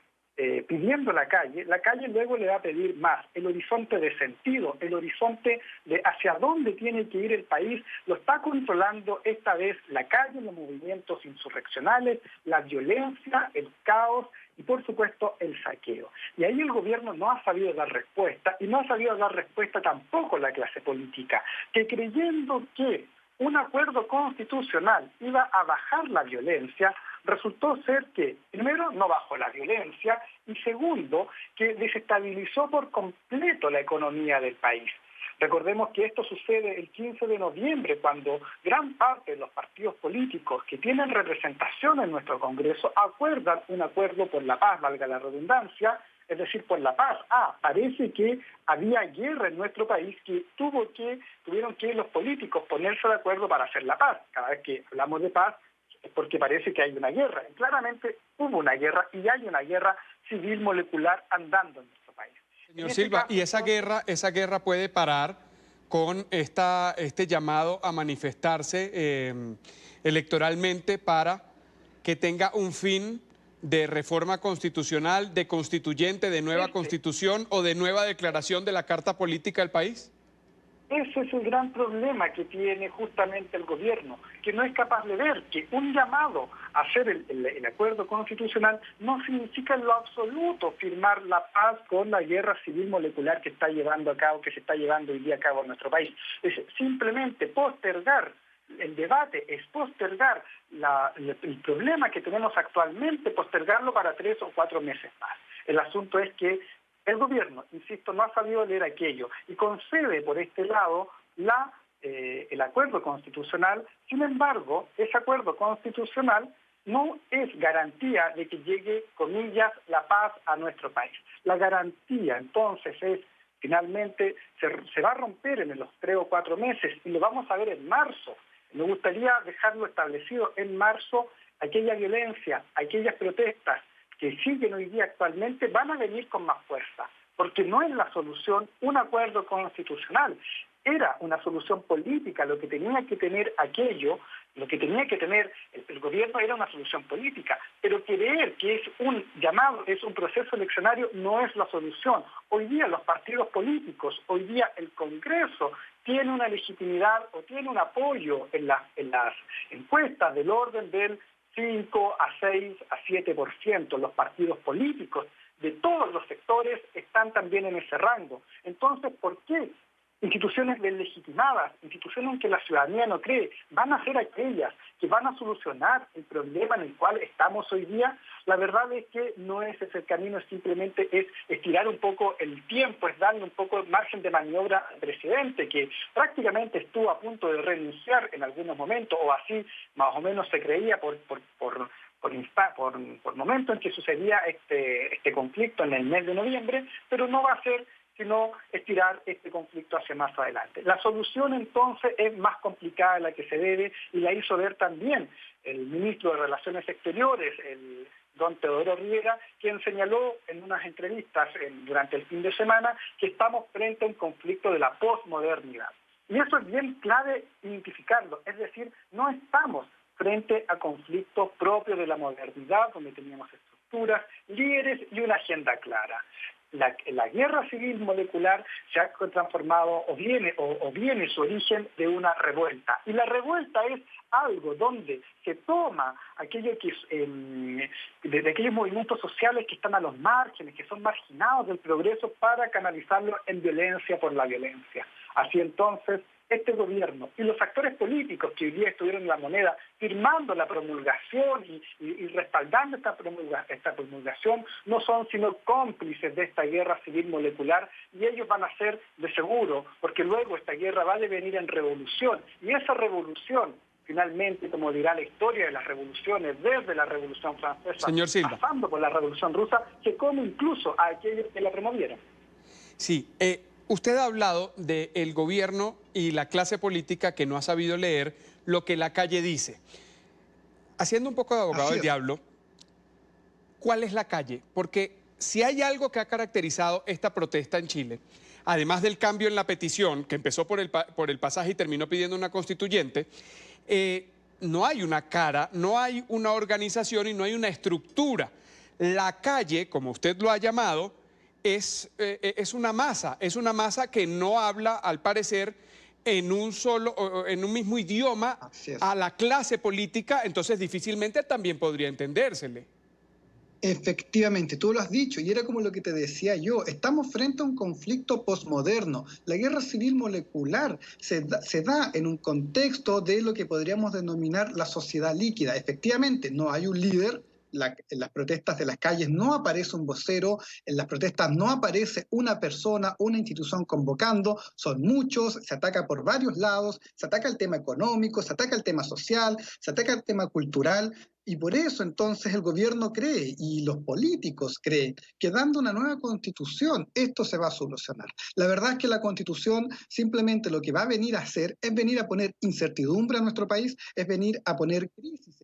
pidiendo la calle luego le va a pedir más. El horizonte de sentido, el horizonte de hacia dónde tiene que ir el país, lo está controlando esta vez la calle, los movimientos insurreccionales, la violencia, el caos y por supuesto el saqueo. Y ahí el gobierno no ha sabido dar respuesta, y no ha sabido dar respuesta tampoco la clase política, que creyendo que un acuerdo constitucional iba a bajar la violencia, resultó ser que, primero, no bajó la violencia, y segundo, que desestabilizó por completo la economía del país. Recordemos que esto sucede el 15 de noviembre, cuando gran parte de los partidos políticos que tienen representación en nuestro Congreso acuerdan un acuerdo por la paz, valga la redundancia, es decir, por la paz. Parece que había guerra en nuestro país que tuvieron que los políticos ponerse de acuerdo para hacer la paz. Cada vez que hablamos de paz es porque parece que hay una guerra. Y claramente hubo una guerra y hay una guerra civil molecular andando en nuestro país. Señor Silva, ¿y esa guerra puede parar con este llamado a manifestarse electoralmente para que tenga un fin de reforma constitucional, de constituyente, de nueva constitución o de nueva declaración de la Carta Política del país? Ese es el gran problema que tiene justamente el gobierno, que no es capaz de ver que un llamado a hacer el acuerdo constitucional no significa en lo absoluto firmar la paz con la guerra civil molecular que está llevando a cabo, que se está llevando hoy día a cabo en nuestro país. Es simplemente postergar el debate, es postergar el problema que tenemos actualmente, postergarlo para 3 o 4 meses más. El asunto es que El gobierno, insisto, no ha sabido leer aquello y concede por este lado el acuerdo constitucional. Sin embargo, ese acuerdo constitucional no es garantía de que llegue, comillas, la paz a nuestro país. La garantía, entonces, es, finalmente, se va a romper en los 3 o 4 meses y lo vamos a ver en marzo. Me gustaría dejarlo establecido en marzo. Aquella violencia, aquellas protestas que siguen hoy día actualmente van a venir con más fuerza, porque no es la solución un acuerdo constitucional. Era una solución política, lo que tenía que tener aquello, lo que tenía que tener el gobierno era una solución política, pero creer que es un llamado, es un proceso eleccionario, no es la solución. Hoy día los partidos políticos, hoy día el Congreso tiene una legitimidad o tiene un apoyo en las encuestas del orden del 5 a 6 a 7%. Los partidos políticos de todos los sectores están también en ese rango. Entonces, ¿por qué instituciones deslegitimadas, instituciones en que la ciudadanía no cree, van a ser aquellas que van a solucionar el problema en el cual estamos hoy día? La verdad es que no es ese el camino, simplemente es estirar un poco el tiempo, es darle un poco de margen de maniobra al presidente, que prácticamente estuvo a punto de renunciar en algunos momentos, o así más o menos se creía por momento en que sucedía este conflicto en el mes de noviembre, pero no va a ser sino estirar este conflicto hacia más adelante. La solución entonces es más complicada de la que se debe, y la hizo ver también el ministro de Relaciones Exteriores, el don Teodoro Rivera, quien señaló en unas entrevistas durante el fin de semana que estamos frente a un conflicto de la posmodernidad. Y eso es bien clave identificarlo, es decir, no estamos frente a conflictos propios de la modernidad, donde teníamos estructuras, líderes y una agenda clara. La guerra civil molecular se ha transformado o viene su origen de una revuelta. Y la revuelta es algo donde se toma aquello que de aquellos movimientos sociales que están a los márgenes, que son marginados del progreso, para canalizarlo en violencia por la violencia. Así entonces, este gobierno y los actores políticos que hoy día estuvieron en la moneda firmando la promulgación y respaldando esta promulgación no son sino cómplices de esta guerra civil molecular, y ellos van a ser de seguro, porque luego esta guerra va a devenir en revolución, y esa revolución, finalmente, como dirá la historia de las revoluciones, desde la Revolución Francesa, señor Silva, pasando por la Revolución Rusa, se come incluso a aquellos que la promovieron. Sí, usted ha hablado del gobierno y la clase política que no ha sabido leer lo que la calle dice. Haciendo un poco de abogado del diablo, ¿cuál es la calle? Porque si hay algo que ha caracterizado esta protesta en Chile, además del cambio en la petición, que empezó por el pasaje y terminó pidiendo una constituyente, no hay una cara, no hay una organización y no hay una estructura. La calle, como usted lo ha llamado, es una masa que no habla, al parecer, en un mismo idioma a la clase política, entonces difícilmente también podría entendérsele. Efectivamente, tú lo has dicho, y era como lo que te decía yo, estamos frente a un conflicto posmoderno. La guerra civil molecular se da en un contexto de lo que podríamos denominar la sociedad líquida. Efectivamente, no hay un líder. En las protestas de las calles no aparece un vocero, en las protestas no aparece una persona, una institución convocando, son muchos, se ataca por varios lados, se ataca el tema económico, se ataca el tema social, se ataca el tema cultural, y por eso entonces el gobierno cree y los políticos creen que dando una nueva constitución esto se va a solucionar. La verdad es que la constitución simplemente lo que va a venir a hacer es venir a poner incertidumbre a nuestro país, es venir a poner crisis.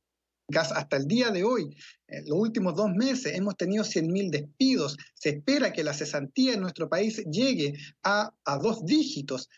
Hasta el día de hoy, en los últimos 2 meses, hemos tenido 100.000 despidos. Se espera que la cesantía en nuestro país llegue a 2 dígitos.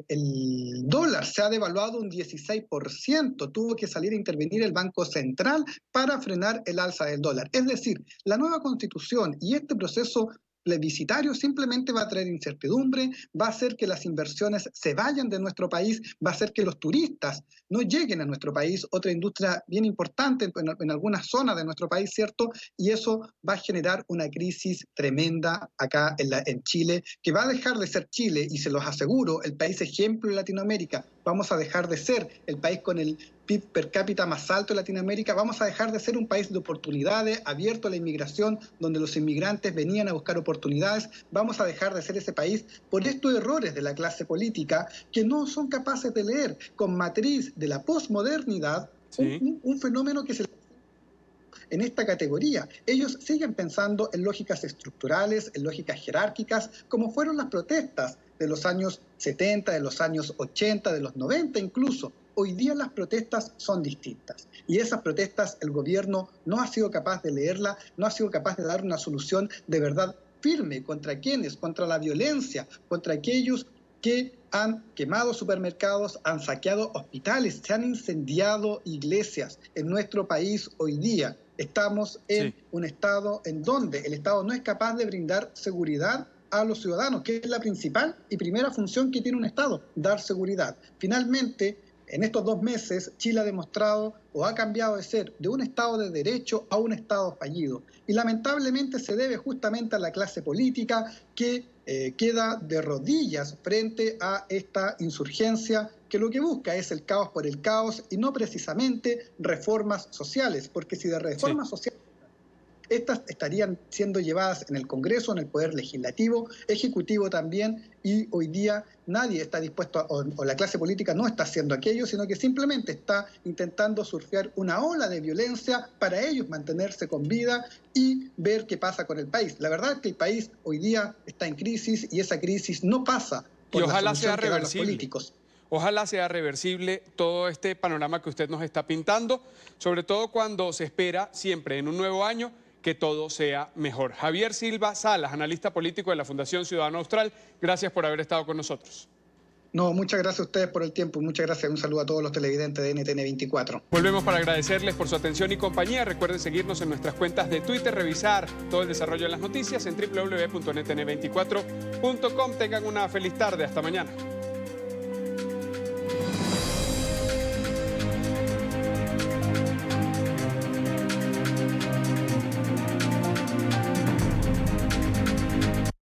El dólar se ha devaluado un 16%. Tuvo que salir a intervenir el Banco Central para frenar el alza del dólar. Es decir, la nueva constitución y este proceso plebiscitario simplemente va a traer incertidumbre, va a hacer que las inversiones se vayan de nuestro país, va a hacer que los turistas no lleguen a nuestro país, otra industria bien importante en algunas zonas de nuestro país, ¿cierto? Y eso va a generar una crisis tremenda acá en Chile, que va a dejar de ser Chile, y se los aseguro, el país ejemplo en Latinoamérica. Vamos a dejar de ser el país con el PIB per cápita más alto de Latinoamérica, vamos a dejar de ser un país de oportunidades, abierto a la inmigración, donde los inmigrantes venían a buscar oportunidades, vamos a dejar de ser ese país por estos errores de la clase política que no son capaces de leer con matriz de la posmodernidad un fenómeno que se en esta categoría. Ellos siguen pensando en lógicas estructurales, en lógicas jerárquicas, como fueron las protestas de los años 70, de los años 80, de los 90 incluso. Hoy día las protestas son distintas y esas protestas el gobierno no ha sido capaz de leerla, no ha sido capaz de dar una solución de verdad firme. ¿Contra quiénes? Contra la violencia, contra aquellos que han quemado supermercados, han saqueado hospitales, se han incendiado iglesias. En nuestro país hoy día estamos en un estado en donde el Estado no es capaz de brindar seguridad a los ciudadanos, que es la principal y primera función que tiene un Estado, dar seguridad. Finalmente, en estos 2 meses, Chile ha demostrado o ha cambiado de ser de un Estado de derecho a un Estado fallido. Y lamentablemente se debe justamente a la clase política que queda de rodillas frente a esta insurgencia que lo que busca es el caos por el caos y no precisamente reformas sociales, porque si de reformas sociales estas estarían siendo llevadas en el Congreso, en el Poder Legislativo, Ejecutivo también, y hoy día nadie está dispuesto, o la clase política no está haciendo aquello, sino que simplemente está intentando surfear una ola de violencia para ellos mantenerse con vida y ver qué pasa con el país. La verdad es que el país hoy día está en crisis y esa crisis no pasa por y ojalá la solución sea que dan los reversible. políticos. Ojalá sea reversible todo este panorama que usted nos está pintando, sobre todo cuando se espera siempre en un nuevo año que todo sea mejor. Javier Silva Salas, analista político de la Fundación Ciudadano Austral, gracias por haber estado con nosotros. No, muchas gracias a ustedes por el tiempo. Muchas gracias. Un saludo a todos los televidentes de NTN 24. Volvemos para agradecerles por su atención y compañía. Recuerden seguirnos en nuestras cuentas de Twitter, revisar todo el desarrollo de las noticias en www.ntn24.com. Tengan una feliz tarde. Hasta mañana.